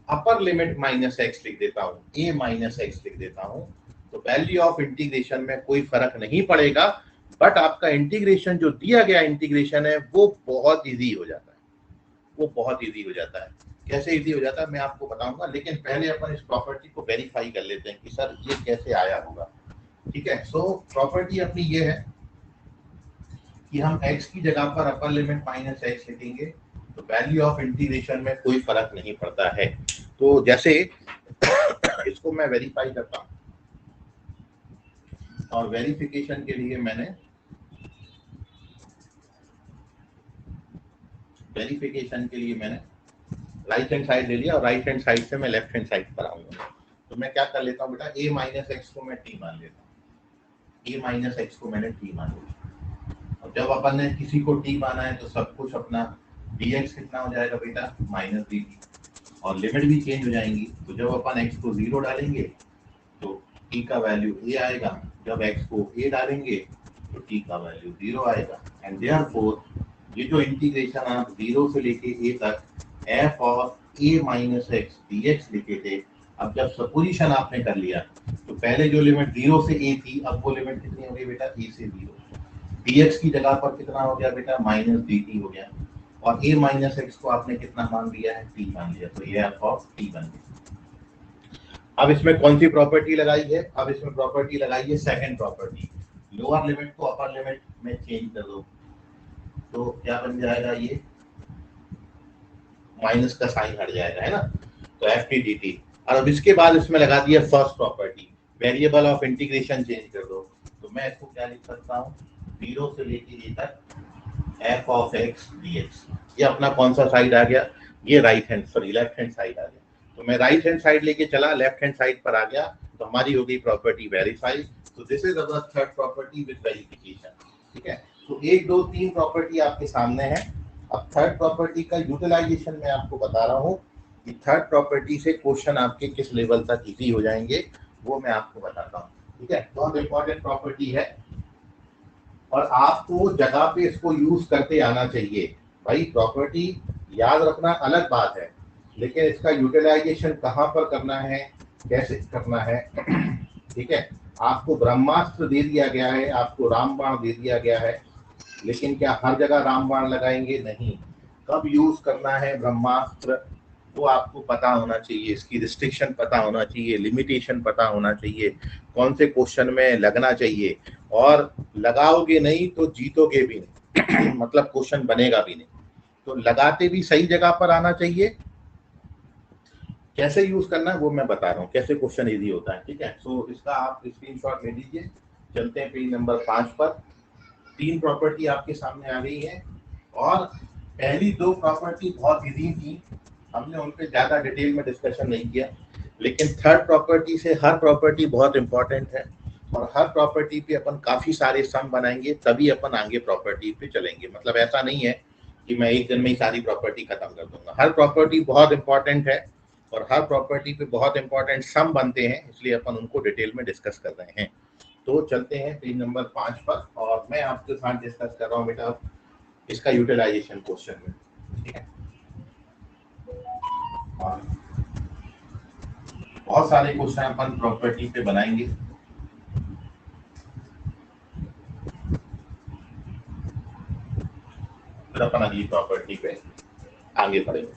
अपर लिमिट माइनस एक्स लिख देता हूँ, a माइनस एक्स लिख देता हूँ, तो वैल्यू ऑफ इंटीग्रेशन में कोई फर्क नहीं पड़ेगा, बट आपका इंटीग्रेशन जो दिया गया इंटीग्रेशन है वो बहुत इजी हो जाता है, वो बहुत इजी हो जाता है। कैसे इजी हो जाता है मैं आपको बताऊंगा, लेकिन पहले अपन इस प्रॉपर्टी को वेरीफाई कर लेते हैं कि सर ये कैसे आया होगा। ठीक है, सो प्रॉपर्टी अपनी ये है कि हम x की जगह पर अपर लिमिट माइनस एक्स लिखेंगे तो वैल्यू ऑफ इंटीग्रेशन में कोई फर्क नहीं पड़ता है। तो जैसे इसको मैं वेरीफाई करता हूं, और वेरिफिकेशन के लिए मैंने राइट हैंड साइड ले लिया, और राइट हैंड साइड से मैं लेफ्ट हैंड साइड पर आऊंगा। तो मैं क्या कर लेता हूँ बेटा, a माइनस एक्स को मैं t मान लेता हूँ, a माइनस एक्स को मैंने t मान लिया। और जब अपन ने किसी को t माना है तो सब कुछ अपना dx कितना हो जाएगा बेटा, माइनस dt, और लिमिट भी चेंज हो जाएंगी। तो जब अपन x को 0 डालेंगे तो t का वैल्यू a आएगा, जब x को a डालेंगे तो t का वैल्यू 0 आएगा। एंड देयरफॉर ये जो इंटीग्रेशन आप 0 से लेके a तक f of a minus x dx लिखे थे, अब जब सपोजिशन आपने कर लिया तो पहले जो लिमिट 0 से a थी, अब वो लिमिट कितनी हो गई बेटा, a से 0। dx की जगह पर कितना हो गया बेटा, माइनस dt हो गया, और a माइनस एक्स को आपने कितना मान लिया है, t मान लिया, तो ये f ऑफ t बन गया। अब इसमें कौन सी प्रॉपर्टी लगाई है, अब इसमें प्रॉपर्टी लगाई है सेकंड प्रॉपर्टी, लोअर लिमिट को अपर लिमिट में चेंज कर दो, तो क्या बन जाएगा, ये माइनस का साइन हट जाएगा, है ना, तो एफ टी डी टी। और अब इसके बाद इसमें लगा दिया first property, variable of integration change कर दो, तो मैं इसको क्या लिख सकता हूँ, 0 से लेके ए तक F of x d x. ये अपना कौन सा साइड आ गया, ये right hand left hand side आ गया। तो मैं राइट हैंड साइड लेके चला, लेफ्ट हैंड साइड पर आ गया, तो हमारी हो गई प्रॉपर्टी वेरीफाई। तो this is our third property with verification. ठीक है, तो 1 2 3 प्रॉपर्टी आपके सामने है। अब थर्ड प्रॉपर्टी का यूटिलाइजेशन मैं आपको बता रहा हूँ कि थर्ड प्रॉपर्टी से क्वेश्चन आपके किस लेवल तक इजी हो जाएंगे, वो मैं आपको बताता हूँ। ठीक है, बहुत इंपॉर्टेंट प्रॉपर्टी है और आपको जगह पे इसको यूज करते आना चाहिए। भाई प्रॉपर्टी याद रखना अलग बात है, लेकिन इसका यूटिलाइजेशन कहाँ पर करना है, कैसे करना है। ठीक है, आपको ब्रह्मास्त्र दे दिया गया है, आपको रामबाण दे दिया गया है, लेकिन क्या हर जगह रामबाण लगाएंगे, नहीं। कब यूज करना है ब्रह्मास्त्र वो आपको पता होना चाहिए, इसकी रिस्ट्रिक्शन पता होना चाहिए, लिमिटेशन पता होना चाहिए, कौन से क्वेश्चन में लगना चाहिए, और लगाओगे नहीं तो जीतोगे भी नहीं मतलब क्वेश्चन बनेगा भी नहीं। तो लगाते भी सही जगह पर आना चाहिए। कैसे यूज करना है वो मैं बता रहा हूँ, कैसे क्वेश्चन इजी होता है। ठीक है, सो इसका आप स्क्रीनशॉट ले लीजिए। चलते हैं पेज नंबर 5 पर। 3 प्रॉपर्टी आपके सामने आ गई है, और पहली 2 प्रॉपर्टी बहुत इजी थी, हमने उन पे ज्यादा डिटेल में डिस्कशन नहीं किया, लेकिन थर्ड प्रॉपर्टी से हर प्रॉपर्टी बहुत इंपॉर्टेंट है, और हर प्रॉपर्टी पे अपन काफी सारे सम बनाएंगे, तभी अपन आगे प्रॉपर्टी पे चलेंगे। मतलब ऐसा नहीं है कि मैं एक दिन में ही सारी प्रॉपर्टी खत्म कर दूंगा। हर प्रॉपर्टी बहुत इंपॉर्टेंट है और हर प्रॉपर्टी पे बहुत इंपॉर्टेंट सम बनते हैं, इसलिए अपन उनको डिटेल में डिस्कस कर रहे हैं। तो चलते हैं पेज नंबर 5 पर, और मैं आपके साथ डिस्कस कर रहा हूँ बेटा इसका यूटिलाइजेशन क्वेश्चन में। ठीक है, बहुत सारे क्वेश्चन अपन प्रॉपर्टी पे बनाएंगे। फिर अपन अगली प्रॉपर्टी पे आगे बढ़ेंगे।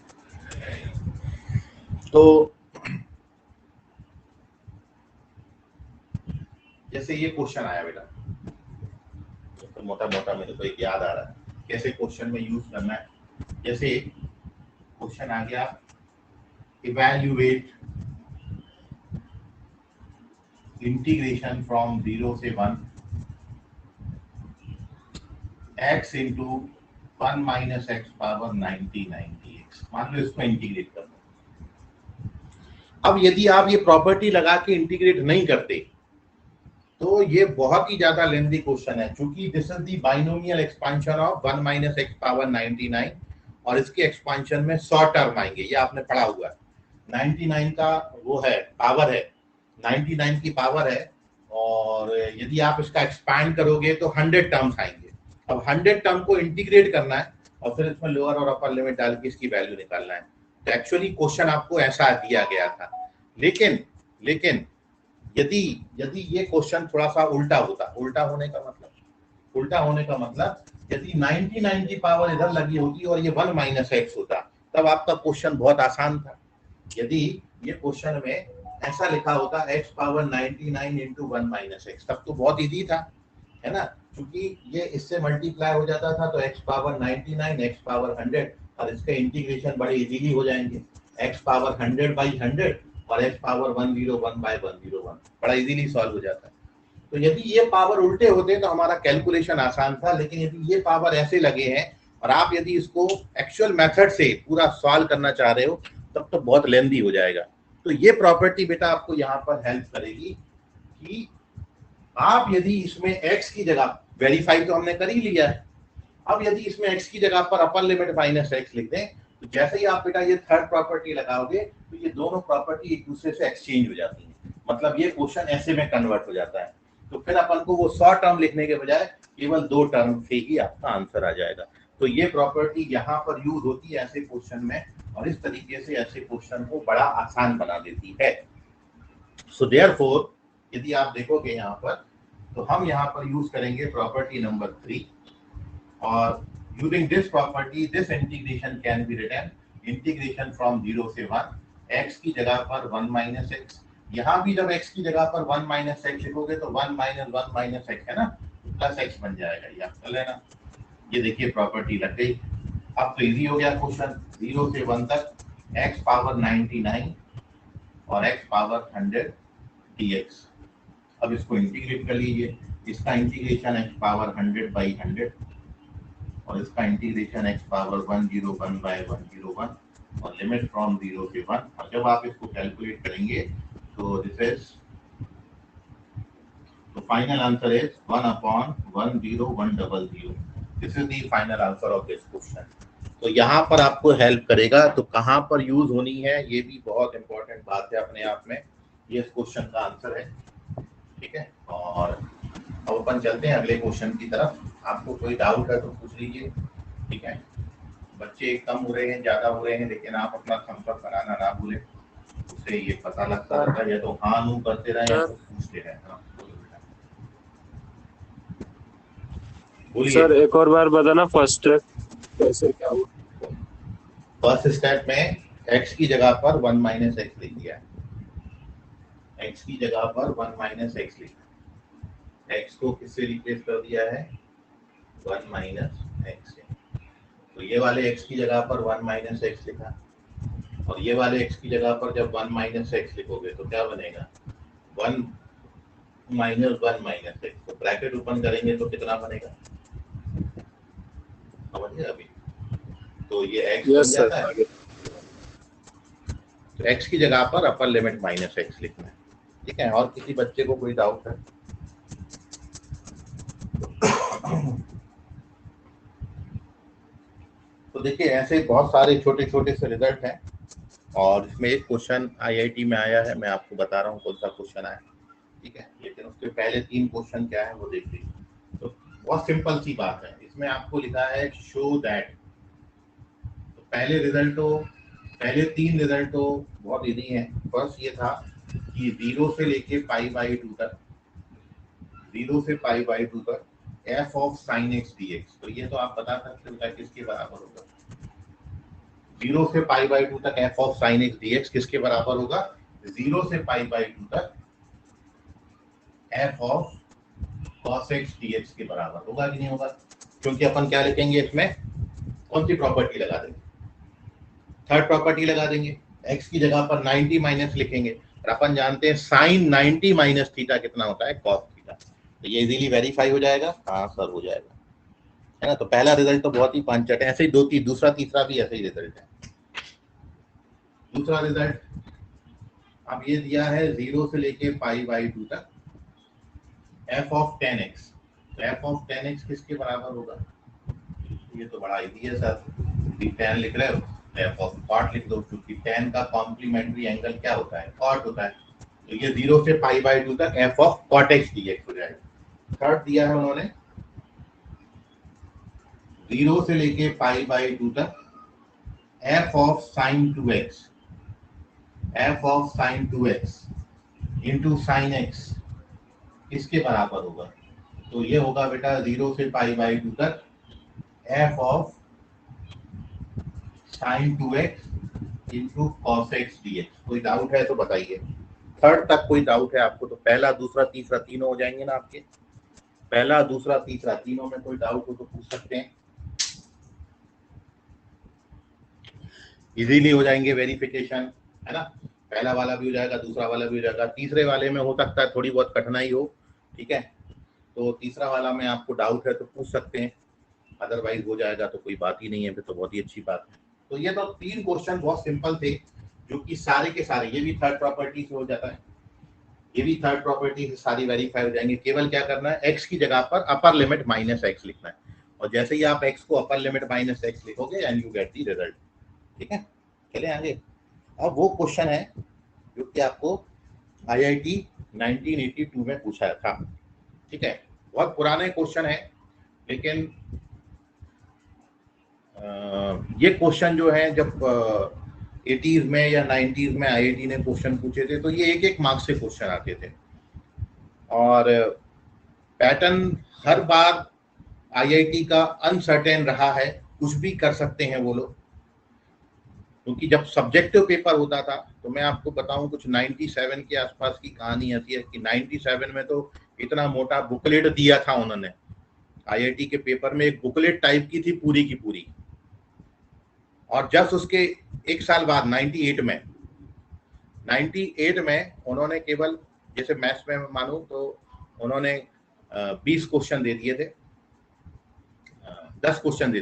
तो जैसे ये क्वेश्चन आया बेटा, तो मोटा मोटा मेरे को एक याद आ रहा है कैसे क्वेश्चन में यूज करना है। जैसे क्वेश्चन आ गया, इवैल्यूएट इंटीग्रेशन फ्रॉम 0 से 1 x into 1 minus x power 90x। मान लो इसको इंटीग्रेट कर दो। अब यदि आप ये प्रॉपर्टी लगा के इंटीग्रेट नहीं करते तो ये बहुत ही ज्यादा लेंथी क्वेश्चन है, क्योंकि this is the binomial expansion of 1 minus x power 99 और इसके एक्सपांशन में 100 टर्म आएंगे, ये आपने पढ़ा हुआ है। 99 का वो है पावर है, 99 की पावर है, और यदि आप इसका एक्सपैंड करोगे तो 100 टर्म्स आएंगे। अब 100 टर्म को इंटीग्रेट करना है और फिर इसमें लोअर और अपर लिमिट डाल के इसकी वैल्यू निकालना है। तो एक्चुअली क्वेश्चन आपको ऐसा दिया गया था, लेकिन यदि ये क्वेश्चन थोड़ा सा उल्टा होता, उल्टा होने का मतलब यदि 99 की पावर इधर लगी होती और ये 1 माइनस एक्स होता, तब आपका क्वेश्चन बहुत आसान था। यदि ये क्वेश्चन में ऐसा लिखा होता x power 99 into 1 minus x, तब तो बहुत इजी था, है ना, क्योंकि ये इससे मल्टीप्लाई हो जाता था तो x पावर 99 x पावर 100 और इसके इंटीग्रेशन बड़े इजीली हो जाएंगे, x पावर 100 बाई 100 और x पावर 101 बाई 101, बड़ा इजीली सॉल्व हो जाता है। तो यदि ये पावर उल्टे होते तो हमारा कैलकुलेशन आसान था, लेकिन यदि ये पावर ऐसे लगे हैं और आप यदि इसको एक्चुअल मेथड से पूरा सॉल्व करना चाह रहे हो तब तो बहुत लेंदी हो जाएगा। तो ये प्रॉपर्टी बेटा आपको यहाँ पर हेल्प करेगी कि आप यदि इसमें x की जगह, वेरीफाई तो हमने कर ही लिया है, अब यदि इसमें x की जगह पर अपर लिमिट माइनस एक्स लिख दें तो जैसे ही आप बेटा ये थर्ड प्रॉपर्टी लगाओगे तो ये दोनों प्रॉपर्टी एक दूसरे से एक्सचेंज हो जाती है, मतलब ये क्वेश्चन ऐसे में कन्वर्ट हो जाता है। तो फिर अपन को वो 100 टर्म लिखने के बजाय केवल 2 टर्म से ही आपका आंसर आ जाएगा। तो ये प्रॉपर्टी यहाँ पर यूज होती है ऐसे क्वेश्चन में, और इस तरीके से ऐसे क्वेश्चन को बड़ा आसान बना देती है। सो देयरफॉर यदि आप देखोगे यहाँ पर, तो हम यहाँ पर यूज करेंगे प्रॉपर्टी नंबर 3, और using this property this integration can be written integration from 0 से 1, x की जगह पर 1 माइनस एक्स, यहाँ भी जब x की जगह पर 1 माइनस एक्स लिखोगे तो 1 माइनस एक्स है ना, प्लस एक्स बन जाएगा, ये आप कर लेना। ये देखिए प्रॉपर्टी लग गई। अब तो इजी हो गया क्वेश्चन, 0 से 1 तक x पावर 99 और x पावर 100 dx। अब इसको इंटीग्रेट कर लीजिए, इसका इंटीग्रेशन x पावर 100 बाई 100 और इसका इंटीग्रेशन x पावर 101 बाई 101 और लिमिट फ्रॉम 0 से 1। और जब आप इसको कैलकुलेट करेंगे तो दिस इज, तो final answer is 1/10100। This is the final answer of this question. तो यहाँ पर आपको हेल्प करेगा, तो कहाँ पर यूज होनी है ये भी बहुत इंपॉर्टेंट बात है अपने आप में। ये इस क्वेश्चन का आंसर है, ठीक है। और अब अपन चलते हैं अगले क्वेश्चन की तरफ। आपको कोई डाउट है तो पूछ लीजिए, ठीक है। बच्चे कम हो रहे हैं, ज्यादा हो रहे हैं, लेकिन आप अपना संपर्क बनाना ना भूलें, उससे ये पता लगता रहता है, या तो हाँ नू करते रहे या तो पूछते रहे। हाँ बोलिए सर, एक और बार बताना फर्स्ट स्टेप कैसे क्या हुआ। फर्स्ट स्टेप में x की जगह पर 1 माइनस एक्स लिख दिया है, x की जगह पर 1 माइनस एक्स लिखा, x को किससे रिप्लेस कर दिया है, 1 माइनस एक्स से। तो ये वाले x की जगह पर 1 माइनस एक्स लिखा, और ये वाले x की जगह पर जब 1 माइनस एक्स लिखोगे तो क्या बनेगा, 1 माइनस 1 माइनस एक्स। तो ब्रैकेट ओपन करेंगे तो कितना बनेगा, समझिए अभी। तो ये x बन जाता है, तो x की जगह पर अपर लिमिट माइनस एक्स लिखना है, ठीक है। और किसी बच्चे को कोई डाउट है? तो देखिए ऐसे बहुत सारे छोटे छोटे से रिजल्ट हैं, और इसमें एक क्वेश्चन आईआईटी में आया है, मैं आपको बता रहा हूँ कौन सा क्वेश्चन आया, ठीक है। लेकिन उसके पहले 3 क्वेश्चन क्या है वो देख लीजिए। तो बहुत सिंपल सी बात है, इसमें आपको लिखा है शो दैट। तो पहले 3 रिजल्ट तो बहुत इजी है। फर्स्ट ये था कि 0 से लेके π/2 तक, 0 से π/2 तक f of sin x dx। तो ये तो आप बता सकते हो किसके बराबर होगा, 0 से π/2 तक f of sin x dx किसके बराबर होगा, 0 से π/2 तक f of cos x dx के बराबर होगा कि नहीं होगा। क्योंकि अपन क्या लिखेंगे, इसमें कौन सी प्रॉपर्टी लगा देंगे, थर्ड प्रॉपर्टी लगा देंगे, x की जगह पर 90 माइनस लिखेंगे, और अपन जानते हैं sin 90 माइनस थीटा कितना होता है, cos थीटा। तो ये इजीली वेरीफाई हो जाएगा, हाँ सर हो जाएगा, है ना। तो पहला रिजल्ट तो बहुत ही पांचट है, ऐसे ही दूसरा तीसरा भी ऐसे ही रिजल्ट है। दूसरा रिजल्ट अब ये दिया है 0 से लेके π/2 तक एफ ऑफ 10x, तो एफ ऑफ 10x किसके बराबर होगा? ये तो बड़ा इजी है सर, यदि 10 लिख रहे हो एफ ऑफ कॉट लिख दो, क्योंकि 10 का कॉम्प्लीमेंट्री एंगल क्या होता है? कॉट होता है। तो ये 0 से π/2 तक F of cot X dx हो जाएगा। थर्ड दिया है उन्होंने 0 से लेके π/2 तक F of sign 2x, F of sign 2x into sine x किसके बराबर होगा? तो ये होगा बेटा 0 से π/2 तक F of sign 2x into cos x dx। कोई डाउट है तो बताइए। थर्ड तक कोई डाउट है आपको? तो पहला दूसरा तीसरा तीनों हो जाएंगे ना आपके, पहला दूसरा तीसरा तीनों में कोई डाउट हो तो पूछ सकते हैं, इजीली हो जाएंगे वेरिफिकेशन, है ना। पहला वाला भी हो जाएगा, दूसरा वाला भी हो जाएगा, तीसरे वाले में हो सकता है थोड़ी बहुत कठिनाई हो, ठीक है। तो तीसरा वाला में आपको डाउट है तो पूछ सकते हैं, अदरवाइज हो जाएगा तो कोई बात ही नहीं है, फिर तो बहुत ही अच्छी बात है। तो ये तो 3 क्वेश्चन बहुत सिंपल थे, जो कि सारे के सारे, ये भी थर्ड प्रॉपर्टी से हो जाता है, ये भी थर्ड प्रॉपर्टी से सारी वेरीफाई हो जाएंगे। केवल क्या करना है, एक्स की जगह पर अपर लिमिट माइनस एक्स लिखना है, और जैसे ही आप एक्स को अपर लिमिट माइनस एक्स लिखोगे and you get the result, ठीक है। चले आगे। अब वो क्वेश्चन है जो कि आपको IIT 1982 में पूछा था, ठीक है। बहुत पुराने क्वेश्चन है, लेकिन ये क्वेश्चन जो है जब 80s में या 90s में IIT ने क्वेश्चन पूछे थे, तो ये एक एक मार्क्स से क्वेश्चन आते थे, और पैटर्न हर बार IIT का अनसर्टेन रहा है, कुछ भी कर सकते हैं वो लोग, क्योंकि जब सब्जेक्टिव पेपर होता था, तो मैं आपको बताऊं कुछ 97 के आसपास की कहानी आती है कि 97 में तो इतना मोटा बुकलेट दिया था उन्होंने IIT के पेपर में, एक बुकलेट टाइप की थी पूरी की पूरी, और जस्ट उसके एक साल बाद 98 में उन्होंने केवल, जैसे मैथ्स में मानूं तो उन्होंने 20 क्वेश्चन दे दिए थे, 10 क्वेश्चन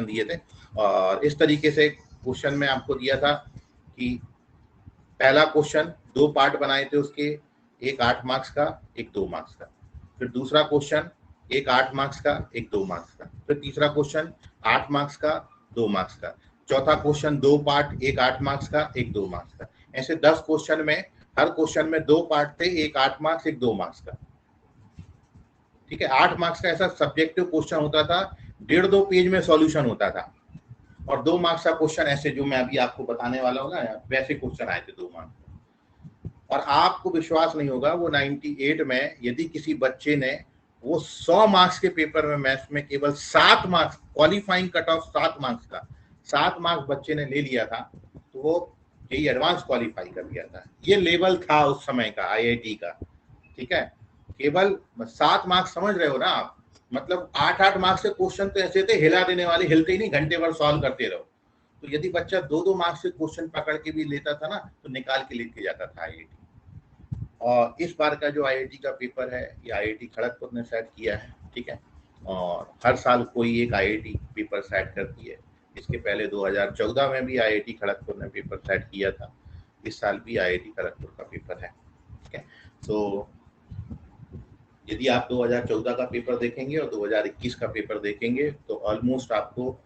दिए थे, और इस तरीके से क्वेश्चन में आपको दिया था कि पहला क्वेश्चन 2 पार्ट बनाए थे उसके, एक 8 मार्क्स का, एक 2 मार्क्स का, फिर दूसरा क्वेश्चन एक 8 मार्क्स का, एक 2 मार्क्स का, फिर तीसरा क्वेश्चन 8 मार्क्स का, 2 मार्क्स का, चौथा क्वेश्चन 2 पार्ट, एक 8 मार्क्स का, एक 2 मार्क्स का। ऐसे 10 क्वेश्चन में, हर क्वेश्चन में 2 पार्ट थे, एक 8 मार्क्स, एक 2 मार्क्स का, ठीक है। 8 मार्क्स का ऐसा सब्जेक्टिव क्वेश्चन होता था, 1.5-2 पेज में सॉल्यूशन होता था, और 2 मार्क्स का क्वेश्चन ऐसे जो मैं अभी आपको बताने वाला हूँ ना, वैसे क्वेश्चन आए थे 2 मार्क्स। और आपको विश्वास नहीं होगा, वो 98 में यदि किसी बच्चे ने वो 100 मार्क्स के पेपर में मैथ्स में केवल 7 marks, qualifying cut off 7 marks का, 7 मार्क्स बच्चे ने ले लिया था, तो वो यही एडवांस क्वालिफाई कर लिया था। ये लेवल था उस समय का IIT का, ठीक है। केवल 7 मार्क्स, समझ रहे हो ना आप, मतलब 8-8 मार्क्स के क्वेश्चन तो ऐसे थे हिला देने वाले, हिलते ही नहीं, घंटे भर सॉल्व करते रहो। तो यदि बच्चा 2-2 मार्क्स के क्वेश्चन पकड़ के भी लेता था ना, तो निकाल के लेके जाता था IIT। और इस बार का जो IIT का पेपर है, ये IIT खड़गपुर ने सेट किया है, ठीक है। और हर साल कोई एक IIT पेपर सेट करती है। इसके पहले 2014 में भी IIT खड़गपुर ने पेपर सेट किया था, इस साल भी IIT खड़गपुर का पेपर है, ठीक है। तो यदि आप 2014 का पेपर देखेंगे और 2021 का पेपर देखेंगे, तो ऑलमोस्ट आपको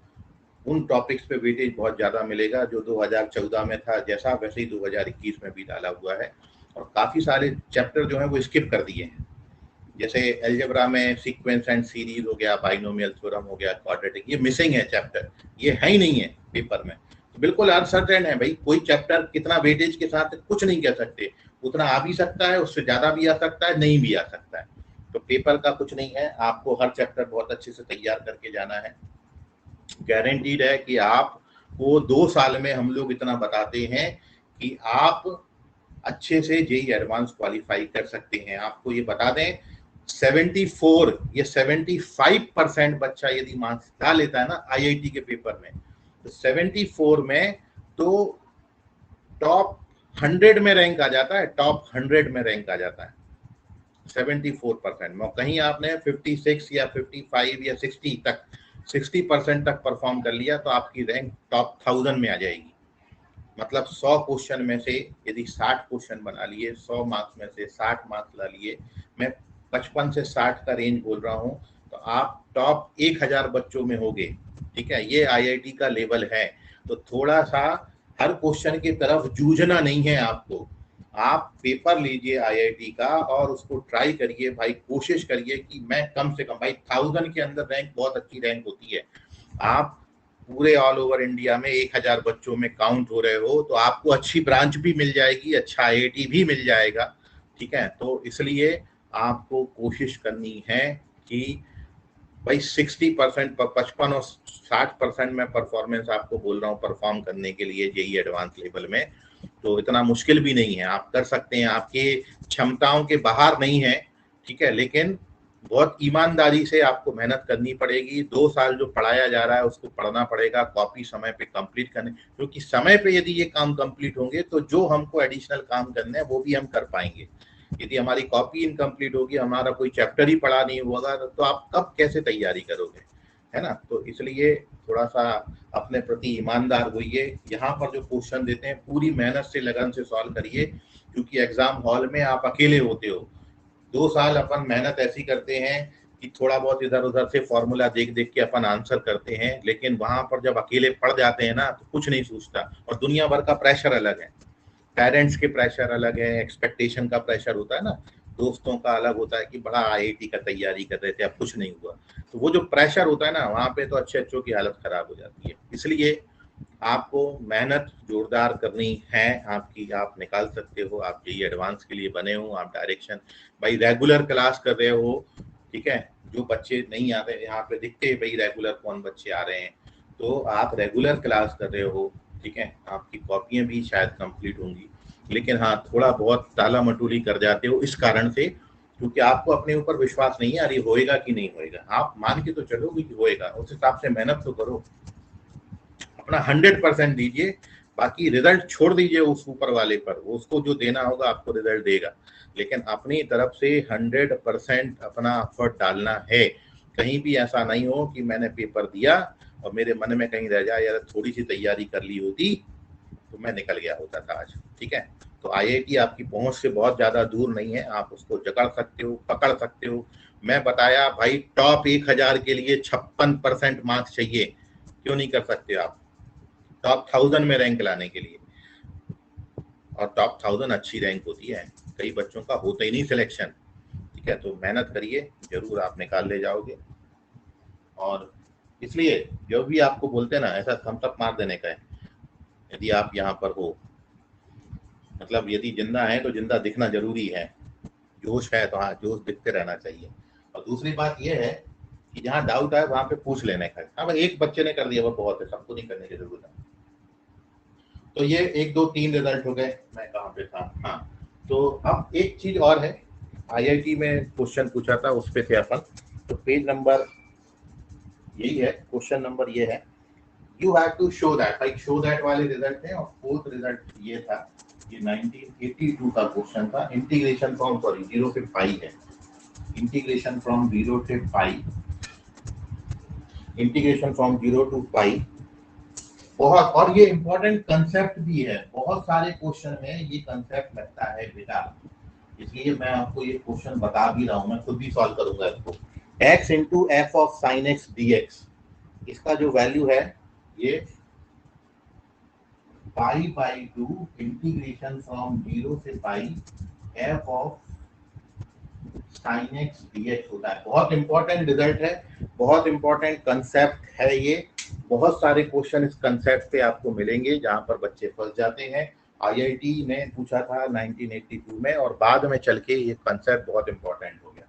उन टॉपिक्स पे वेटेज बहुत ज़्यादा मिलेगा जो 2014 में था, जैसा वैसे ही 2021 में भी डाला हुआ है। और काफ़ी सारे चैप्टर जो हैं वो स्किप कर दिए हैं, जैसे एल्जेब्रा में सीक्वेंस एंड सीरीज हो गया, बाइनोमियल थ्योरम हो गया, क्वाड्रेटिक, ये मिसिंग है चैप्टर, ये है ही नहीं है पेपर में। तो बिल्कुल अनसर्टेन है भाई, कोई चैप्टर कितना वेटेज के साथ कुछ नहीं कह सकते, उतना आ भी सकता है, उससे ज़्यादा भी आ सकता है, नहीं भी आ सकता है। तो पेपर का कुछ नहीं है, आपको हर चैप्टर बहुत अच्छे से तैयार करके जाना है। गारंटीड है कि आपको 2 साल में हम लोग इतना बताते हैं कि आप अच्छे से JEE एडवांस क्वालिफाई कर सकते हैं। आपको ये बता दें, 74 या 75% बच्चा यदि मार्क्स ला लेता है ना IIT के पेपर में, तो 74 में तो टॉप 100 में रैंक आ जाता है, टॉप 100 में रैंक आ जाता है 74% में। कहीं आपने 56 या 55 या 60 तक, 60% तक परफॉर्म कर लिया, तो आपकी रैंक टॉप 1000 में आ जाएगी। मतलब 100 क्वेश्चन में से यदि 60 क्वेश्चन बना लिए, 100 मार्क्स में से 60 मार्क्स ला लिए, मैं 55 से 60 का रेंज बोल रहा हूँ, तो आप टॉप 1000 बच्चों में होगे। ठीक है, ये आईआईटी का लेवल है। तो थोड़ा सा हर क्वेश्चन की तरफ जूझना नहीं है आपको। आप पेपर लीजिए आईआईटी का और उसको ट्राई करिए भाई, कोशिश करिए कि मैं कम से कम भाई 1000 के अंदर रैंक बहुत अच्छी रैंक होती है। आप पूरे ऑल ओवर इंडिया में 1000 बच्चों में काउंट हो रहे हो, तो आपको अच्छी ब्रांच भी मिल जाएगी, अच्छा आईआईटी भी मिल जाएगा। ठीक है, तो इसलिए आपको कोशिश करनी है कि भाई 60% 55 और 60% में परफॉर्मेंस आपको बोल रहा हूँ परफॉर्म करने के लिए जेई एडवांस लेवल में, तो इतना मुश्किल भी नहीं है, आप कर सकते हैं, आपके क्षमताओं के बाहर नहीं है। ठीक है, लेकिन बहुत ईमानदारी से आपको मेहनत करनी पड़ेगी। 2 साल जो पढ़ाया जा रहा है उसको पढ़ना पड़ेगा, कॉपी समय पे कंप्लीट करने, क्योंकि समय पे यदि ये काम कंप्लीट होंगे तो जो हमको एडिशनल काम करने हैं वो भी हम कर पाएंगे। यदि हमारी कॉपी इनकम्प्लीट होगी, हमारा कोई चैप्टर ही पढ़ा नहीं होगा, तो आप कब कैसे तैयारी करोगे, है ना। तो इसलिए थोड़ा सा अपने प्रति ईमानदार होइए। यहाँ पर जो क्वेश्चन देते हैं पूरी मेहनत से लगन से सॉल्व करिए, क्योंकि एग्जाम हॉल में आप अकेले होते हो। 2 साल अपन मेहनत ऐसी करते हैं कि थोड़ा बहुत इधर उधर से फॉर्मूला देख देख के अपन आंसर करते हैं, लेकिन वहां पर जब अकेले पढ़ जाते हैं ना तो कुछ नहीं सूझता, और दुनिया भर का प्रेशर अलग है, पेरेंट्स के प्रेशर अलग है, एक्सपेक्टेशन का प्रेशर होता है ना, दोस्तों का अलग होता है कि बड़ा आईआईटी का तैयारी कर रहे थे अब कुछ नहीं हुआ, तो वो जो प्रेशर होता है ना वहाँ पे तो अच्छे अच्छों की हालत खराब हो जाती है। इसलिए आपको मेहनत जोरदार करनी है आपकी, आप निकाल सकते हो, आप जेईई एडवांस के लिए बने हो, आप डायरेक्शन भाई रेगुलर क्लास कर रहे हो। ठीक है, जो बच्चे नहीं आते यहाँ पे दिखते हैं भाई रेगुलर कौन बच्चे आ रहे हैं, तो आप रेगुलर क्लास कर रहे हो। ठीक है, आपकी कॉपियां भी शायद कंप्लीट होंगी, लेकिन हाँ थोड़ा बहुत टाला मटोली कर जाते हो इस कारण से क्योंकि आपको अपने ऊपर विश्वास नहीं है, अरे होएगा कि नहीं होएगा। आप मान के तो चलोगे कि होएगा, उस हिसाब से मेहनत तो करो, अपना 100% दीजिए, बाकी रिजल्ट छोड़ दीजिए उस ऊपर वाले पर, उसको जो देना होगा आपको रिजल्ट देगा, लेकिन अपनी तरफ से 100% अपना एफर्ट डालना है। कहीं भी ऐसा नहीं हो कि मैंने पेपर दिया और मेरे मन में कहीं रह जाए यार थोड़ी सी तैयारी कर ली होती तो मैं निकल गया होता था आज। ठीक है, तो आईआईटी आपकी पहुंच से बहुत ज्यादा दूर नहीं है, आप उसको जकड़ सकते हो, पकड़ सकते हो। मैं बताया भाई टॉप 1000 के लिए 56% मार्क्स चाहिए, क्यों नहीं कर सकते आप टॉप 1000 में रैंक लाने के लिए। और टॉप 1000 अच्छी रैंक होती है, कई बच्चों का होता ही नहीं सिलेक्शन। ठीक है, तो मेहनत करिए, जरूर आप निकाल ले जाओगे। और इसलिए जो भी आपको बोलते हैं ना ऐसा थम्स अप मार देने का है, यदि आप यहाँ पर हो, मतलब यदि जिंदा है तो जिंदा दिखना जरूरी है, जोश है तो हाँ जोश दिखते रहना चाहिए। और दूसरी बात यह है कि जहाँ डाउट आए वहां पे पूछ लेने का। हाँ भाई एक बच्चे ने कर दिया वो बहुत है, सबको नहीं करने की जरूरत है। तो ये 1 2 3 रिजल्ट हो गए, मैं कहाँ पे था, हाँ। तो अब एक चीज और है, आईआईटी में क्वेश्चन पूछा था उस पे थे अपन, तो पेज नंबर यही है, क्वेश्चन नंबर ये है, you have to show that, like show that वाले रिजल्ट है, और फोर्थ रिजल्ट ये था, ये 1982 का क्वेश्चन था, इंटीग्रेशन फ्रॉम सॉरी 0 से पाई है, इंटीग्रेशन फ्रॉम 0 से पाई, इंटीग्रेशन फ्रॉम 0 टू पाई। बहुत, और ये इंपॉर्टेंट कंसेप्ट भी है, बहुत सारे क्वेश्चन में ये कंसेप्ट लगता है बेटा, इसलिए मैं आपको ये क्वेश्चन बता भी रहा हूँ, मैं खुद भी सॉल्व करूंगा इसको। x into F of sine x d x, इसका जो वैल्यू है ये पाई बाई 2 इंटीग्रेशन फ्रॉम 0 से pi f of sine x d x होता है। बहुत इंपॉर्टेंट रिजल्ट है, बहुत इंपॉर्टेंट कंसेप्ट है ये, बहुत सारे क्वेश्चन इस कंसेप्ट पे आपको मिलेंगे जहां पर बच्चे फंस जाते हैं। आईआईटी ने पूछा था 1982 में, और बाद में चल के ये कंसेप्ट बहुत इंपॉर्टेंट हो गया।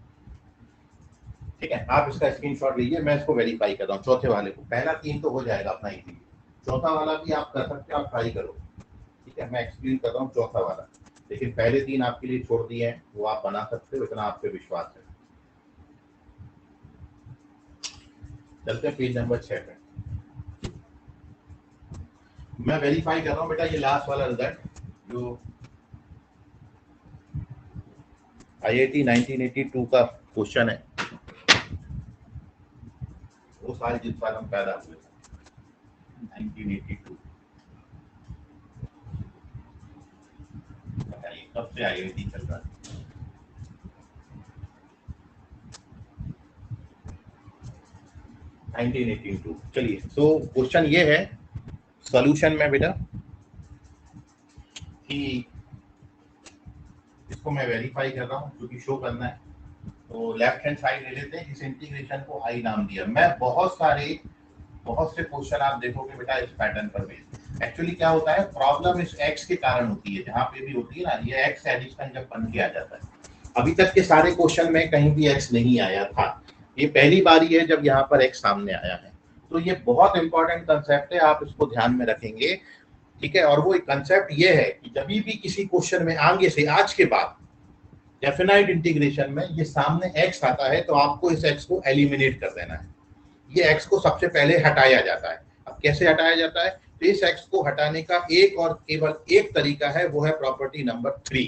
ठीक है, आप इसका स्क्रीनशॉट लीजिए, मैं इसको वेरीफाई कर रहा हूँ चौथे वाले को, पहला 3 तो हो जाएगा अपना इजी, चौथा वाला भी आप कर सकते हो, आप ट्राई करो। ठीक है, मैं एक्सप्लेन कर रहा हूँ चौथा वाला, लेकिन पहले 3 आपके लिए छोड़ दिए हैं, वो आप बना सकते हो, इतना आप पे विश्वास है। चलते हैं पेज नंबर 6 पे, मैं वेरीफाई कर रहा हूँ बेटा, ये लास्ट वाला रिजल्ट जो आईआईटी 1982 का क्वेश्चन है, वो साल जिस साल हम पैदा हुए थे 1982, बताइए कब से आईआईटी चल रहा है। 1982। चलिए, तो क्वेश्चन ये है सॉल्यूशन में बेटा कि इसको मैं वेरीफाई कर रहा हूँ क्योंकि शो करना है। तो लेफ्ट हैंड साइड ले लेते हैं, इस इंटीग्रेशन को आई नाम दिया। मैं बहुत से क्वेश्चन आप देखोगे बेटा इस पैटर्न पर बेस्ड। एक्चुअली क्या होता है, प्रॉब्लम इस एक्स के कारण होती है, जहाँ पे भी होती है ना, ये एक्स एडिशन जब बन के आ जाता है। अभी तक के सारे क्वेश्चन में कहीं भी एक्स नहीं आया था, ये पहली बारी है जब यहाँ पर एक्स सामने आया है। तो ये बहुत इंपॉर्टेंट कंसेप्ट है, आप इसको ध्यान में रखेंगे, ठीक है। और वो एक कंसेप्ट ये है कि जब भी किसी क्वेश्चन में आगे से आज के बाद डेफिनाइट इंटीग्रेशन में ये सामने एक्स आता है तो आपको इस एक्स को एलिमिनेट कर देना है। ये एक्स को सबसे पहले हटाया जाता है। अब कैसे हटाया जाता है, तो इस एक्स को हटाने का एक और केवल एक तरीका है, वो है प्रॉपर्टी नंबर 3।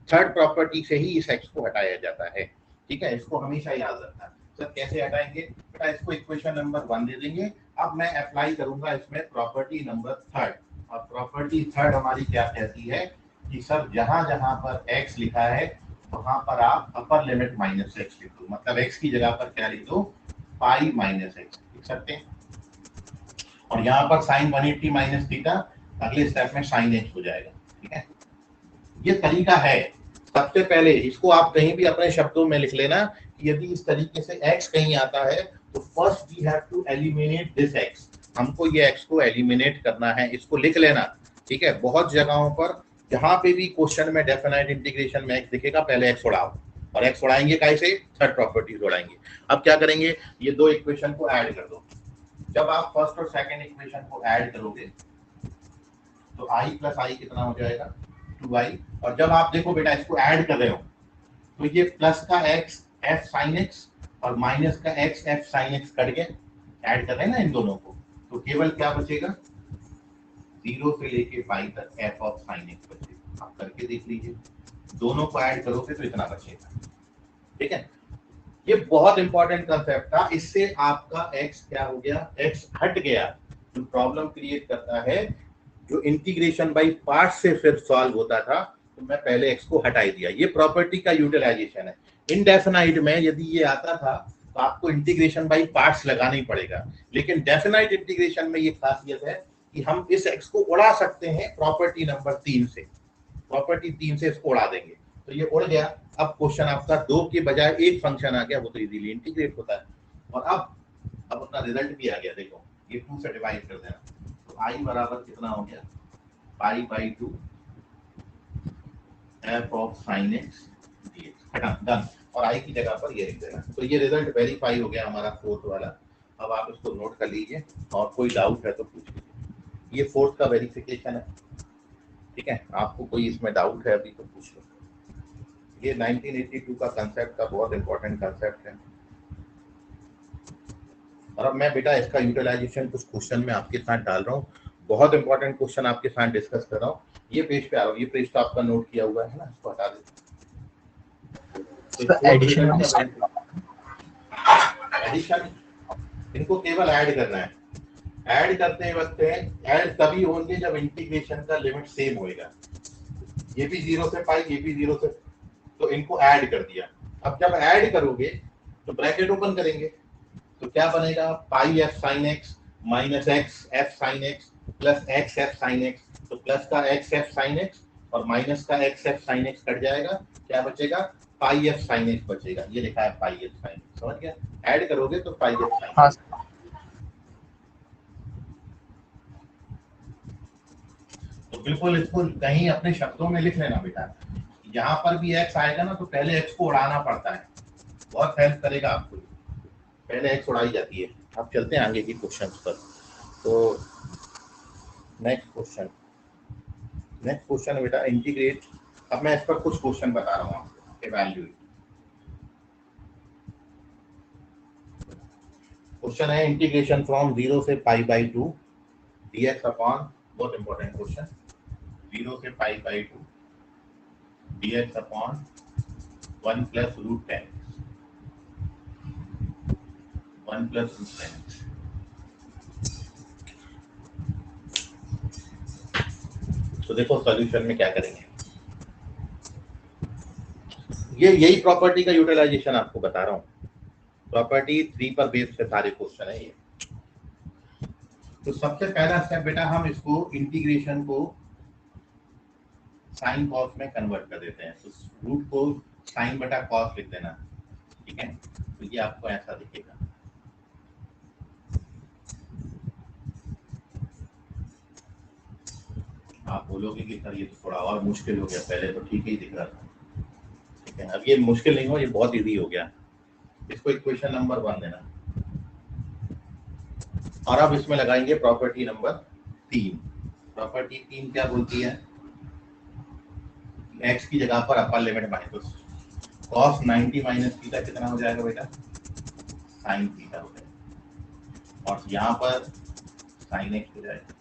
थर्ड प्रॉपर्टी से ही इस एक्स को हटाया जाता है, ठीक है। इसको हमेशा याद रखना। सर कैसे हटाएंगे बेटा, इसको इक्वेशन नंबर 1 दे देंगे। अब मैं अप्लाई करूंगा इसमें प्रॉपर्टी नंबर 3। और प्रॉपर्टी 3 हमारी क्या कहती है कि सर जहां जहां पर एक्स लिखा है वहां पर आप अपर लिमिट माइनस एक्स लिख दो, मतलब एक्स की जगह पर क्या लिख दो, पाई माइनस एक्स लिख सकते हैं। और यहाँ पर साइन 180 माइनस थीटा, अगले स्टेप में साइन एक्स हो जाएगा, ठीक है। ये तरीका है। सबसे पहले इसको आप कहीं भी अपने शब्दों में लिख लेना कि यदि इस तरीके से x कहीं आता है तो first we have to eliminate this x। हमको ये x को एलिमिनेट करना है, इसको लिख लेना, ठीक है। बहुत जगहों पर जहां पे भी क्वेश्चन में डेफिनाइट इंटीग्रेशन में x दिखेगा, पहले x उड़ाओ, और x उड़ाएंगे कैसे, थर्ड प्रॉपर्टी उड़ाएंगे। अब क्या करेंगे, ये दो इक्वेशन को ऐड कर दो। जब आप फर्स्ट और सेकंड इक्वेशन को ऐड करोगे तो i प्लस आई कितना हो जाएगा, 2i। और जब आप देखो बेटा इसको ऐड कर रहे हो तो ये प्लस का x f sin x और माइनस का x f sin x cut गए, ऐड कर रहे हैं ना इन दोनों को, तो केवल क्या बचेगा, 0 से लेके पाई तक f ऑफ sin x बचेगा। आप करके देख लीजिए, दोनों को ऐड करोगे तो इतना बचेगा, ठीक है। ये बहुत इंपॉर्टेंट कंसेप्ट था, इससे आपका x क्या हो गया, x हट गया। जो प्रॉब्लम क्रिएट करता है, जो इंटीग्रेशन बाय पार्ट से फिर सॉल्व होता था, तो मैं पहले x को हटा दिया। ये प्रॉपर्टी का यूटिलाइजेशन है। इनडेफिनाइट में यदि ये आता था तो आपको इंटीग्रेशन बाय पार्ट्स लगाना ही पड़ेगा, लेकिन डेफिनाइट इंटीग्रेशन में ये खासियत है कि हम इस x को उड़ा सकते हैं प्रॉपर्टी नंबर 3 से। प्रॉपर्टी 3 से इसको उड़ा देंगे तो ये उड़ गया। अब क्वेश्चन आपका 2 के बजाय एक फंक्शन आ गया, वो तो इजीली इंटीग्रेट होता है। और अब अपना रिजल्ट भी आ गया, देखो ये 2 से डिवाइड कर देना, तो i बराबर कितना हो गया, पाई by 2 f of sin x dx, done. और i की जगह पर ये लिख देना। तो ये रिजल्ट वेरीफाई हो गया हमारा फोर्थ वाला। अब आप इसको नोट कर लीजिए, और कोई डाउट है तो पूछ लीजिए। ये फोर्थ का वेरिफिकेशन है, ठीक है। आपको कोई इसमें डाउट है अभी तो पूछ लो। ये 1982 का कंसेप्ट का बहुत इंपॉर्टेंट कंसेप्ट है। और अब मैं बेटा इसका यूटिलाइजेशन कुछ क्वेश्चन में आपके साथ डाल रहा हूँ, बहुत इंपॉर्टेंट क्वेश्चन आपके साथ डिस्कस कर रहा हूँ। ये पेज पे आ रहा हूँ, ये पेज तो आपका नोट किया हुआ है ना, इसको हटा देते। एडिशन इनको केवल ऐड करना है। ऐड करते वक्त ऐड तभी होंगे जब इंटीग्रेशन का लिमिट सेम होएगा। ये भी 0 से पाई, ये भी 0 से, तो इनको ऐड कर दिया। अब जब ऐड करोगे तो ब्रैकेट ओपन करेंगे तो क्या बनेगा, pi f sine x minus x f sine x plus x f sine x. तो प्लस का एक्स एफ साइन एक्स और माइनस का x f sine x cut जाएगा, क्या बचेगा, पाई एफ साइन एक्स बचेगा। ये लिखा है पाई एफ साइन एक्स, समझ गया। ऐड करोगे तो पाई एफ साइन एक्स। तो बिल्कुल इसको कहीं अपने शब्दों में लिख लेना बेटा। यहाँ पर भी x आएगा ना तो पहले x को उड़ाना पड़ता है, बहुत हेल्प करेगा आपको। पहले x उड़ाई जाती है। अब चलते हैं आगे की क्वेश्चंस पर। तो नेक्स्ट क्वेश्चन बेटा इंटीग्रेट। अब मैं इस पर कुछ क्वेश्चन बता रहा हूँ आपको, इवैल्यूएट। क्वेश्चन है इंटीग्रेशन फ्रॉम 0 से पाई बाई 2 dx अपॉन, बहुत इंपॉर्टेंट क्वेश्चन, 0 से pi by 2 dx upon 1 plus root 10, 1 plus root 10। तो देखो सॉल्यूशन में क्या करेंगे, ये यही प्रॉपर्टी का यूटिलाइजेशन आपको बता रहा हूँ। प्रॉपर्टी 3 पर बेस्ड से सारे क्वेश्चन है ये। तो सबसे पहला स्टेप बेटा हम इसको इंटीग्रेशन को साइन कॉस में कन्वर्ट कर देते हैं। तो रूट को साइन बटा कॉस लिख देना, ठीक है। तो ये आपको ऐसा दिखेगा। आप बोलोगे कि सर ये तो थोड़ा और मुश्किल हो गया, पहले तो ठीक ही दिख रहा था, ठीक है। अब ये मुश्किल नहीं हो, ये बहुत इजी हो गया। इसको इक्वेशन नंबर 1 देना और अब इसमें लगाएंगे प्रॉपर्टी नंबर 3। प्रॉपर्टी 3 क्या बोलती है? x की जगह पर upper limit minus cos 90 minus theta कितना हो जाएगा बेटा? sin थीटा हो जाएगा। और यहाँ पर sin x हो जाएगा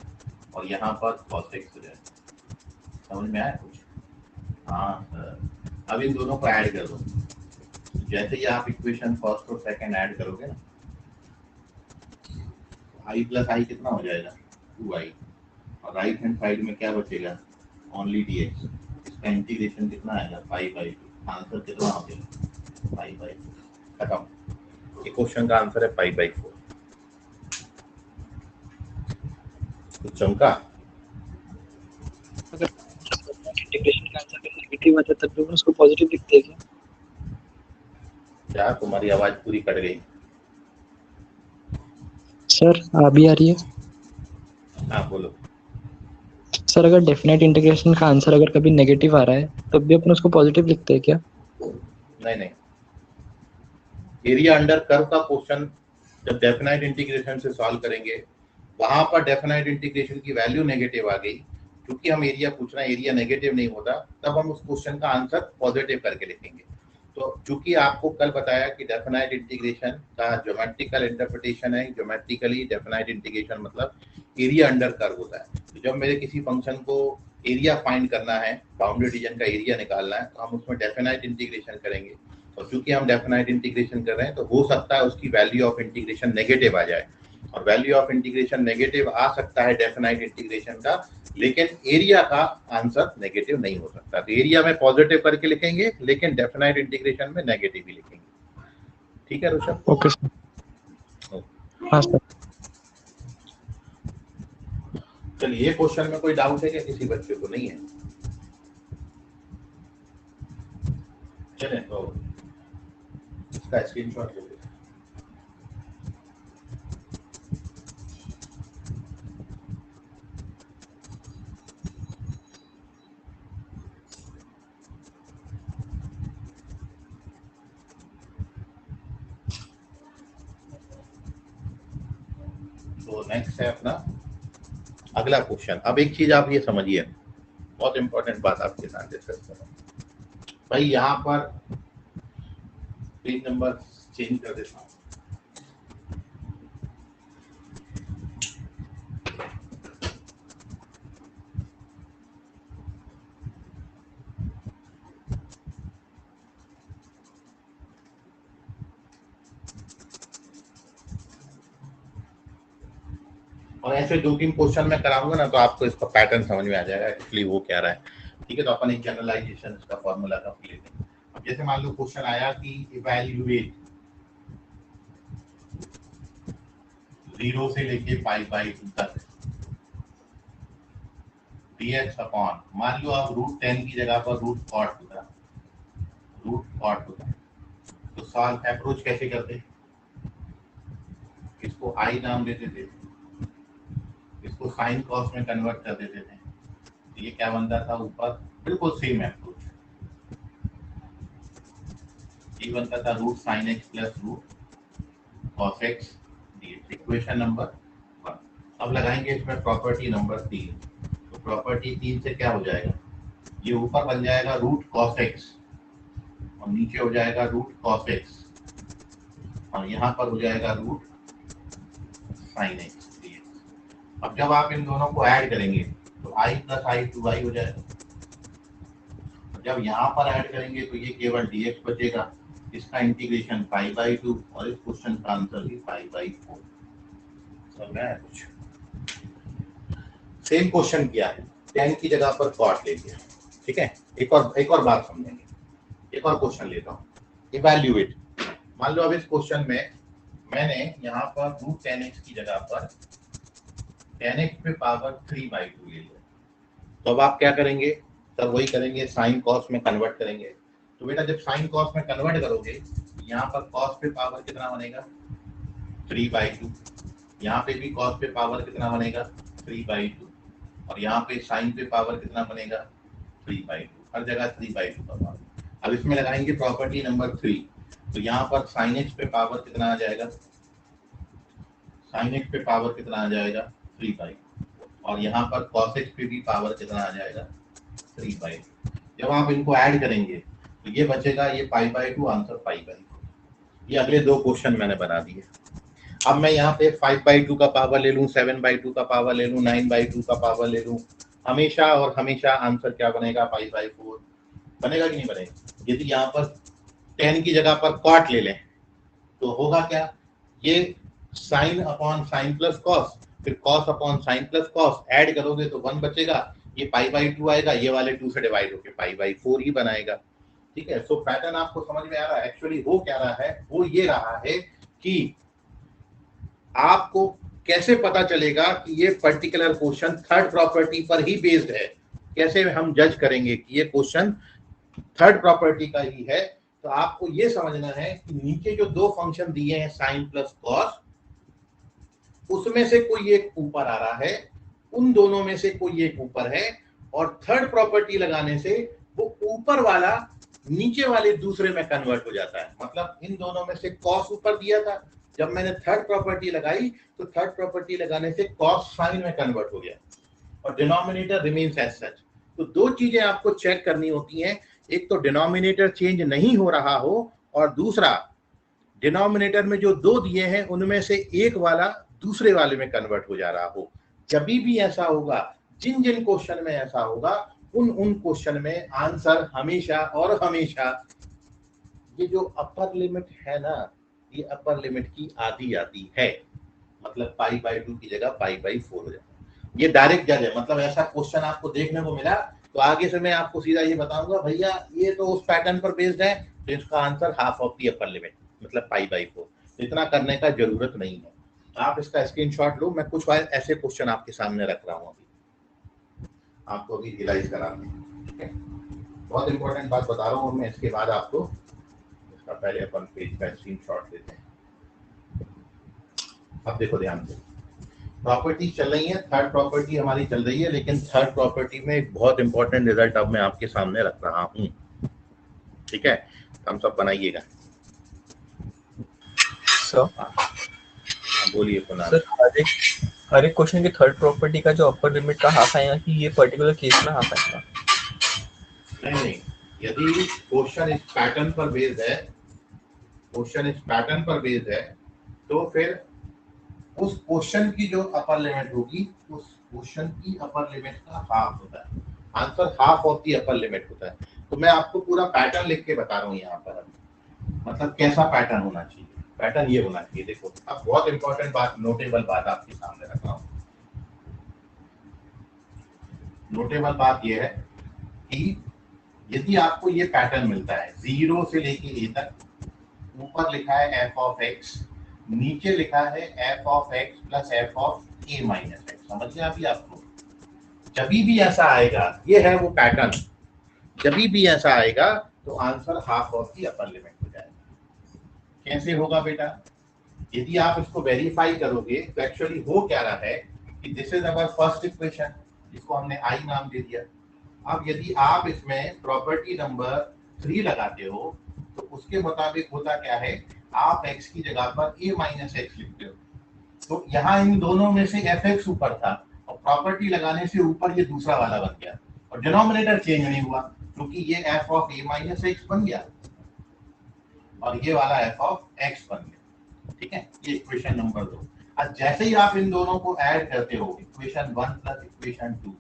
और यहाँ पर cos x हो जाएगा। समझ में आया कुछ? हाँ सर। अब इन दोनों को ऐड कर दो। जैसे ही आप इक्वेशन फर्स्ट और सेकंड ऐड करोगे ना, i प्लस आई कितना हो जाएगा? 2i। और राइट हैंड साइड में क्या बचेगा? Only dx। इसका इंटीग्रेशन कितना आएगा? 5/2। आंसर कितना हो गया? 5/4। खत्म। ये क्वेश्चन का आंसर है 5/4। तो चमका। अगर इंटीग्रेशन का आंसर नेगेटिव आता है तब भी उसको पॉजिटिव लिखते हैं क्या तुम्हारी आवाज पूरी कट गई? सर? अभी आ रही है? हाँ बोलो। सर अगर डेफिनेट इंटीग्रेशन का आंसर अगर कभी नेगेटिव आ रहा है तब भी अपन उसको पॉजिटिव लिखते हैं क्या? नहीं नहीं, एरिया अंडर कर्व का क्वेश्चन जब डेफिनाइट इंटीग्रेशन से सॉल्व करेंगे, वहां पर डेफिनाइट इंटीग्रेशन की वैल्यू नेगेटिव आ गई, क्योंकि हम एरिया पूछ रहे हैं, एरिया नेगेटिव नहीं होता, तब हम उस क्वेश्चन का आंसर पॉजिटिव करके लिखेंगे। तो चूंकि आपको कल बताया कि डेफिनाइट इंटीग्रेशन का ज्योमेट्रिकल इंटरप्रिटेशन है, ज्योमेट्रिकली डेफिनाइट इंटीग्रेशन मतलब एरिया अंडर कर्व होता है। तो जब मेरे किसी फंक्शन को एरिया फाइंड करना है, बाउंड्री रीजन का एरिया निकालना है, तो हम उसमें डेफिनाइट इंटीग्रेशन करेंगे। और चूंकि हम डेफिनाइट इंटीग्रेशन कर रहे हैं तो हो सकता है उसकी वैल्यू ऑफ इंटीग्रेशन नेगेटिव आ जाए, और वैल्यू ऑफ इंटीग्रेशन नेगेटिव आ सकता है डेफिनाइट इंटीग्रेशन का, लेकिन एरिया का आंसर नेगेटिव नहीं हो सकता। तो एरिया में पॉजिटिव करके लिखेंगे, लेकिन डेफिनाइट इंटीग्रेशन में नेगेटिव ही लिखेंगे। ठीक है ऋषभ? Okay sir. हाँ सर। चलिए, ये क्वेश्चन में कोई डाउट है क्या किसी बच्चे को? नहीं है? चलें तो इसका स्क्रीनशॉट ले लेते हैं। तो नेक्स्ट है अपना अगला क्वेश्चन। अब एक चीज आप ये समझिए, बहुत इंपॉर्टेंट बात आपके साथ डिस्कस करूं भाई। यहाँ पर पेज नंबर चेंज कर देता हूँ। और ऐसे 2-3 क्वेश्चन मैं कराऊंगा ना, तो आपको इसका पैटर्न समझ में आ जाएगा एक्चुअली वो क्या रहा है। ठीक है, तो अपन एक जनरलाइजेशन इसका फॉर्मूला का लेते हैं। अब जैसे मान लो क्वेश्चन आया कि इवैल्यूएट 0 से लेके π/2 तक dx अपॉन, मान लो आप √10 की जगह पर √cot होता। तो सॉल्व अप्रोच कैसे करते? इसको i नाम देते थे, इसको साइन कॉस में कन्वर्ट कर देते थे। तो ये क्या बनता था ऊपर? बिल्कुल सेम अप्रोच। ये बनता था √sin x plus √cos x dx। Equation number 1। अब लगाएंगे इसमें प्रॉपर्टी नंबर 3। तो प्रॉपर्टी 3 से क्या हो जाएगा? ये ऊपर बन जाएगा √cos x और नीचे हो जाएगा √cos x और यहाँ पर हो जाएगा √sin x dx। अब जब आप इन दोनों को ऐड करेंगे तो i प्लस i 2i हो जाएगा। जब यहाँ पर ऐड करेंगे तो ये केवल dx बचेगा। इसका इंटीग्रेशन π/2 और इस क्वेश्चन का आंसर भी π/4। समझ में आया कुछ? सेम क्वेश्चन किया है, 10 की जगह पर cot ले लिया। ठीक है, एक और बात समझेंगे। एक और क्वेश्चन लेता हूँ, इवैल्यूएट। मान लो अब इस क्वेश्चन में मैंने यहाँ पर √10x की जगह पर 10x पे पावर 3/2 ले लो। तो अब आप क्या करेंगे सर? वही करेंगे, साइन कॉस में कन्वर्ट करेंगे। तो बेटा जब साइन कॉस में कन्वर्ट करोगे, यहाँ पर कॉस पे पावर कितना बनेगा? 3/2। यहाँ पे भी कॉस पे पावर कितना बनेगा? 3/2। और यहाँ पे साइन पे पावर कितना बनेगा? 3/2। हर जगह 3/2 का पावर। अब इसमें लगाएंगे प्रॉपर्टी नंबर 3। तो यहाँ पर साइन एक्स पे पावर कितना आ जाएगा? साइन एक्स पे पावर कितना आ जाएगा? 3/2। और यहाँ पर कॉस एक्स पे भी पावर कितना आ जाएगा? 3/2। जब आप इनको ऐड करेंगे तो ये बचेगा, ये π/2, आंसर π/4। ये अगले दो क्वेश्चन मैंने बना दिए। अब मैं यहाँ पे 5/2 का पावर ले लूँ, 7/2 का पावर ले लूँ, 9/2 का पावर ले लूँ, हमेशा और हमेशा आंसर क्या बनेगा? π/4 बनेगा कि नहीं बनेगा? यदि यहाँ पर 10 की जगह पर कॉट ले लें तो होगा क्या? ये sine upon sine plus cos, फिर cos upon sine plus cos, add करोगे तो 1 बचेगा, ये π/2 आएगा, ये वाले 2 से डिवाइड होके π/4 ही बनाएगा। ठीक है, सो पैटर्न आपको समझ में आ रहा है? एक्चुअली हो क्या रहा है? वो ये रहा है कि आपको कैसे पता चलेगा कि ये पर्टिकुलर क्वेश्चन थर्ड प्रॉपर्टी पर ही बेस्ड है। कैसे हम जज करेंगे कि ये क्वेश्चन थर्ड प्रॉपर्टी का ही है? तो आपको ये समझना है कि नीचे जो दो फंक्शन दिए हैं साइन प्लस कॉस, उसमें से कोई एक ऊपर आ रहा है, उन दोनों में से कोई एक ऊपर है, और थर्ड प्रॉपर्टी लगाने से वो ऊपर वाला नीचे वाले दूसरे में कन्वर्ट हो जाता है। मतलब इन दोनों में से कॉस ऊपर दिया था, जब मैंने थर्ड प्रॉपर्टी लगाई तो थर्ड प्रॉपर्टी लगाने से कॉस साइन में कन्वर्ट हो गया और डिनोमिनेटर रिमेन्स एज सच। तो दो चीजें आपको चेक करनी होती हैं, एक तो डिनोमिनेटर चेंज नहीं हो रहा हो, और दूसरा डिनोमिनेटर में जो दो दिए हैं उनमें से एक वाला दूसरे वाले में कन्वर्ट हो जा रहा हो। जब भी ऐसा होगा, जिन जिन क्वेश्चन में ऐसा होगा, उन क्वेश्चन में आंसर हमेशा और हमेशा ये जो अपर लिमिट है ना, ये अपर लिमिट की आधी आती है। मतलब π/2 की जगह π/4 हो जाता है। ये डायरेक्ट जज है। मतलब ऐसा क्वेश्चन आपको देखने को मिला तो आगे से मैं आपको सीधा ये बताऊंगा, भैया ये तो उस पैटर्न पर बेस्ड है, तो इसका answer half of the upper limit, मतलब π/4। इतना करने का जरूरत नहीं है। आप इसका स्क्रीनशॉट लो। मैं कुछ ऐसे क्वेश्चन आपके सामने रख रहा हूँ, अभी आपको अभी रियलाइज कराने हैं। ठीक है, बहुत इंपॉर्टेंट बात बता रहा हूँ मैं। इसके बाद आपको इसका पहले अपन पेज का स्क्रीनशॉट लेते हैं। अब देखो ध्यान से, प्रॉपर्टी चल रही है, थर्ड प्रॉपर्टी हमारी चल रही है, लेकिन थर्ड प्रॉपर्टी में एक बहुत इंपॉर्टेंट रिजल्ट अब मैं आपके सामने रख रहा हूँ। ठीक है, हम सब बनाइएगा। बोलिए सर, हर एक क्वेश्चन की थर्ड प्रॉपर्टी का जो अपर लिमिट का हाफ आएगा कि ये पर्टिकुलर केस में हाफ आएगा? नहीं, यदि क्वेश्चन इस पैटर्न पर बेस्ड है, क्वेश्चन इस पैटर्न पर बेस्ड है, तो फिर उस क्वेश्चन की जो अपर लिमिट होगी, उस क्वेश्चन की अपर लिमिट का हाफ होता है। Answer half of the upper limit होता है। तो मैं आपको पूरा पैटर्न लिख के बता रहा हूँ यहाँ पर, मतलब कैसा पैटर्न होना चाहिए। पैटर्न ये होना चाहिए। देखो, अब बहुत इंपॉर्टेंट बात, नोटेबल बात आपके सामने रख रहा हूँ। नोटेबल बात ये है कि यदि आपको ये पैटर्न मिलता है 0 से लेके a तक, ऊपर लिखा है f ऑफ x, नीचे लिखा है f of x plus f of a minus x, समझ गए अभी आपको? जब भी ऐसा आएगा, ये है वो पैटर्न, जब भी ऐसा आएगा तो answer half of the upper limit हो जाएगा। कैसे होगा बेटा? यदि आप इसको वेरीफाई करोगे तो एक्चुअली हो क्या रहा है कि this is our first equation, जिसको हमने आई नाम दे दिया। अब यदि आप इसमें प्रॉपर्टी नंबर 3 लगाते हो तो उसके मुताबिक होता क्या है, आप x की जगह पर a माइनस एक्स लिखते हो। तो यहाँ इन दोनों में से fx ऊपर था और प्रॉपर्टी लगाने से ऊपर ये दूसरा वाला बन गया और डिनोमिनेटर चेंज नहीं हुआ, क्योंकि ये f of a minus x बन गया और ये वाला f ऑफ x बन गया। ठीक है, ये इक्वेशन नंबर 2। अब जैसे ही आप इन दोनों को ऐड करते हो, इक्वेशन 1 प्लस इक्वेशन 2,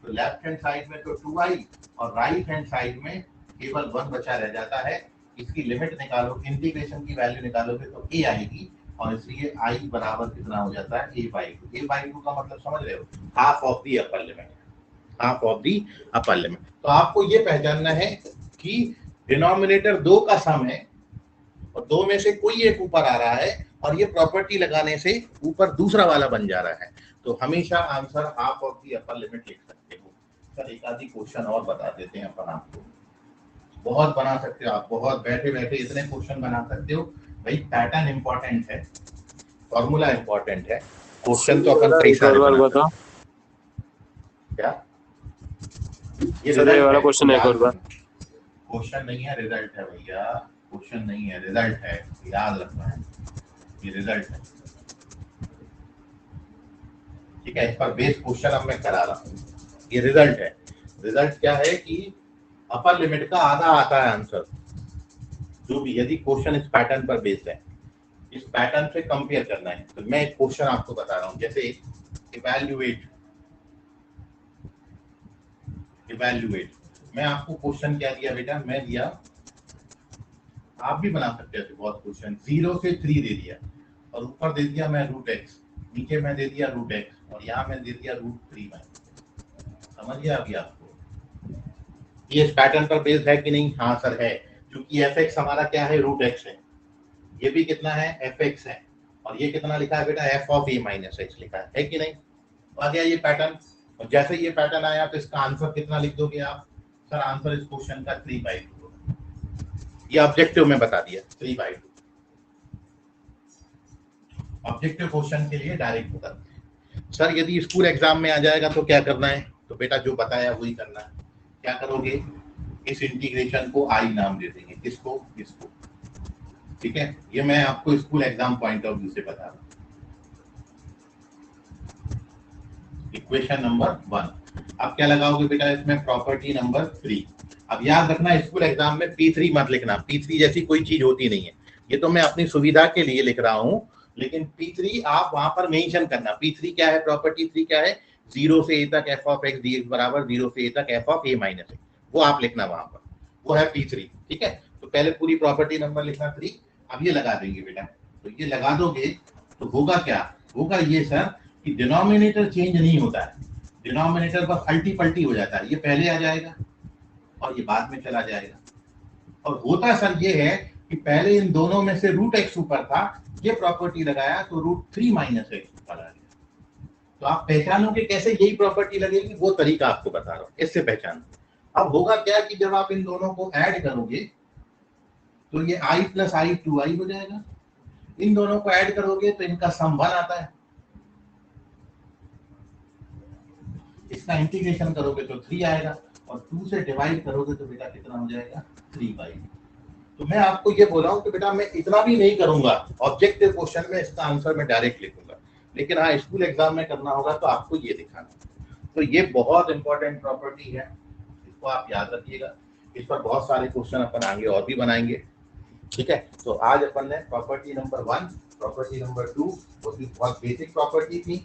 तो लेफ्ट हैंड साइड में तो 2i और राइट हैंड साइड में केवल 1 बचा रह जाता है। इसकी लिमिट निकालो, इंटीग्रेशन की वैल्यू निकालोगे तो a आएगी और इसलिए i बराबर कितना हो जाता है, a/2। a/2 का मतलब समझ रहे हो, half of the upper limit, half of the upper limit. तो आपको ये पहचानना है कि डिनोमिनेटर 2 का सम है और 2 में से कोई एक ऊपर आ रहा है, और ये प्रॉपर्टी लगाने से ऊपर दूसरा वाला बन जा रहा है, तो हमेशा answer half of the upper limit लिख सकते हो। सर एक आधी क्वेश्चन और बता देते हैं अपन आपको, बहुत बना सकते हो आप, बहुत बैठे बैठे इतने क्वेश्चन बना सकते हो भाई। पैटर्न इंपॉर्टेंट है, फॉर्मूला इंपॉर्टेंट है, क्वेश्चन तो अपन कई सारे बना सकते हैं। क्या ये सर ये वाला क्वेश्चन एक और बार। क्वेश्चन नहीं है, रिजल्ट है भैया, क्वेश्चन नहीं है, रिजल्ट है, याद रखना है, ये रिजल्ट है, ठीक है। इस पर बेस क्वेश्चन अब मैं करा रहा हूँ, ये रिजल्ट है। रिजल्ट क्या है कि अपर लिमिट का आधा आता है आंसर, जो भी, यदि क्वेश्चन इस पैटर्न पर बेस्ड है, इस पैटर्न से कंपेयर करना है। तो मैं एक क्वेश्चन आपको बता रहा हूँ, जैसे इवैल्यूएट, मैं आपको क्वेश्चन क्या दिया बेटा, मैं दिया, आप भी बना सकते हैं बहुत क्वेश्चन, 0 से 3 दे दिया और ऊपर दे दिया मैं √x, नीचे मैं दे दिया √x और यहाँ मैं दे दिया √3 में। समझ गया अभी आपको? ये इस पैटर्न पर बेस्ड है कि नहीं? हाँ सर है, क्योंकि fx हमारा क्या है, √x है, ये भी कितना है, fx है, और ये कितना लिखा है बेटा, f of a minus x लिखा है कि नहीं? आ गया ये पैटर्न, और जैसे ये पैटर्न आया तो इसका आंसर कितना लिख दोगे आप? सर आंसर इस क्वेश्चन का 3/2 होगा, ये ऑब्जेक्टिव में बता दिया, 3/2 ऑब्जेक्टिव क्वेश्चन के लिए डायरेक्ट बता दिया। सर यदि स्कूल एग्जाम में आ जाएगा तो क्या करना है? तो बेटा जो बताया वही करना है। क्या करोगे? इस इंटीग्रेशन को आई नाम दे देंगे, किसको? इसको, ठीक है। ये मैं आपको school exam point of view से बता रहा हूँ। इक्वेशन नंबर 1, अब क्या लगाओगे बेटा इसमें? Property number 3। अब याद रखना स्कूल एग्जाम में P3 मत लिखना, P3 जैसी कोई चीज होती नहीं है, ये तो मैं अपनी सुविधा के लिए लिख रहा हूँ, लेकिन P3 आप वहां पर मेंशन करना। P3 क्या है? प्रॉपर्टी 3 क्या है? 0 से a तक f ऑफ x dx बराबर 0 से a तक f of a minus x, वो आप लिखना वहां पर, वो है P3, ठीक है। तो पहले पूरी प्रॉपर्टी नंबर लिखना 3, अब ये लगा देंगे बेटा। तो ये लगा दोगे तो होगा क्या? होगा ये सर कि डिनोमिनेटर चेंज नहीं होता है, डिनोमिनेटर बस अल्टी पल्टी हो जाता है, ये पहले आ जाएगा और ये बाद में चला जाएगा। और होता सर ये है कि पहले इन दोनों में से √x ऊपर था, ये प्रॉपर्टी लगाया तो √3 माइनस x ऊपर आ गया। तो आप पहचानोगे कैसे यही प्रॉपर्टी लगेगी, वो तरीका आपको बता रहा हूँ, इससे पहचान। अब होगा क्या कि जब आप इन दोनों को ऐड करोगे तो ये i + i 2i हो जाएगा, इन दोनों को ऐड करोगे तो इनका सम 1 आता है, इसका इंटीग्रेशन करोगे तो 3 आएगा, और 2 से डिवाइड करोगे तो बेटा कितना हो जाएगा? 3/2। तो मैं आपको ये बोल रहा हूँ कि बेटा मैं इतना भी नहीं करूंगा, ऑब्जेक्टिव क्वेश्चन में इसका आंसर मैं डायरेक्ट लिखूंगा, लेकिन हाँ स्कूल एग्जाम में करना होगा तो आपको ये दिखाना। तो ये बहुत इंपॉर्टेंट प्रॉपर्टी है, इसको आप याद रखिएगा, इस पर बहुत सारे क्वेश्चन अपन आगे और भी बनाएंगे, ठीक है। तो आज अपन ने प्रॉपर्टी नंबर 1, प्रॉपर्टी नंबर 2, वो भी बहुत बेसिक प्रॉपर्टी थी,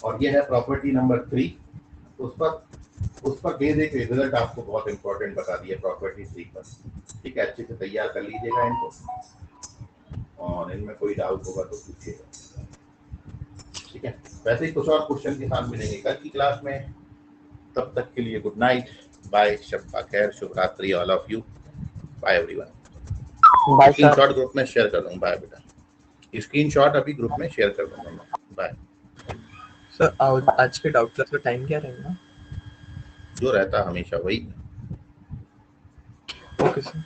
और ये है प्रॉपर्टी नंबर 3, उस पर बेसिक रिजल्ट आपको बहुत इंपॉर्टेंट बता दिया प्रॉपर्टी 3 पर, ठीक है। अच्छे से तैयार कर लीजिएगा इनको, और इनमें कोई डाउट होगा तो पूछिएगा, ठीक है। वैसे ही कुछ और क्वेश्चन के साथ मिलेंगे कल की क्लास में, तब तक के लिए गुड नाइट, बाय, शब्बा खैर, शुभ रात्रि all of you, bye everyone. Screenshot group में शेयर कर दूंगा, बाय बेटा, स्क्रीनशॉट अभी ग्रुप में शेयर कर दूंगा मैं, बाय। सर आज के डाउट क्लास का टाइम क्या रहेगा? जो रहता हमेशा वही। Okay sir.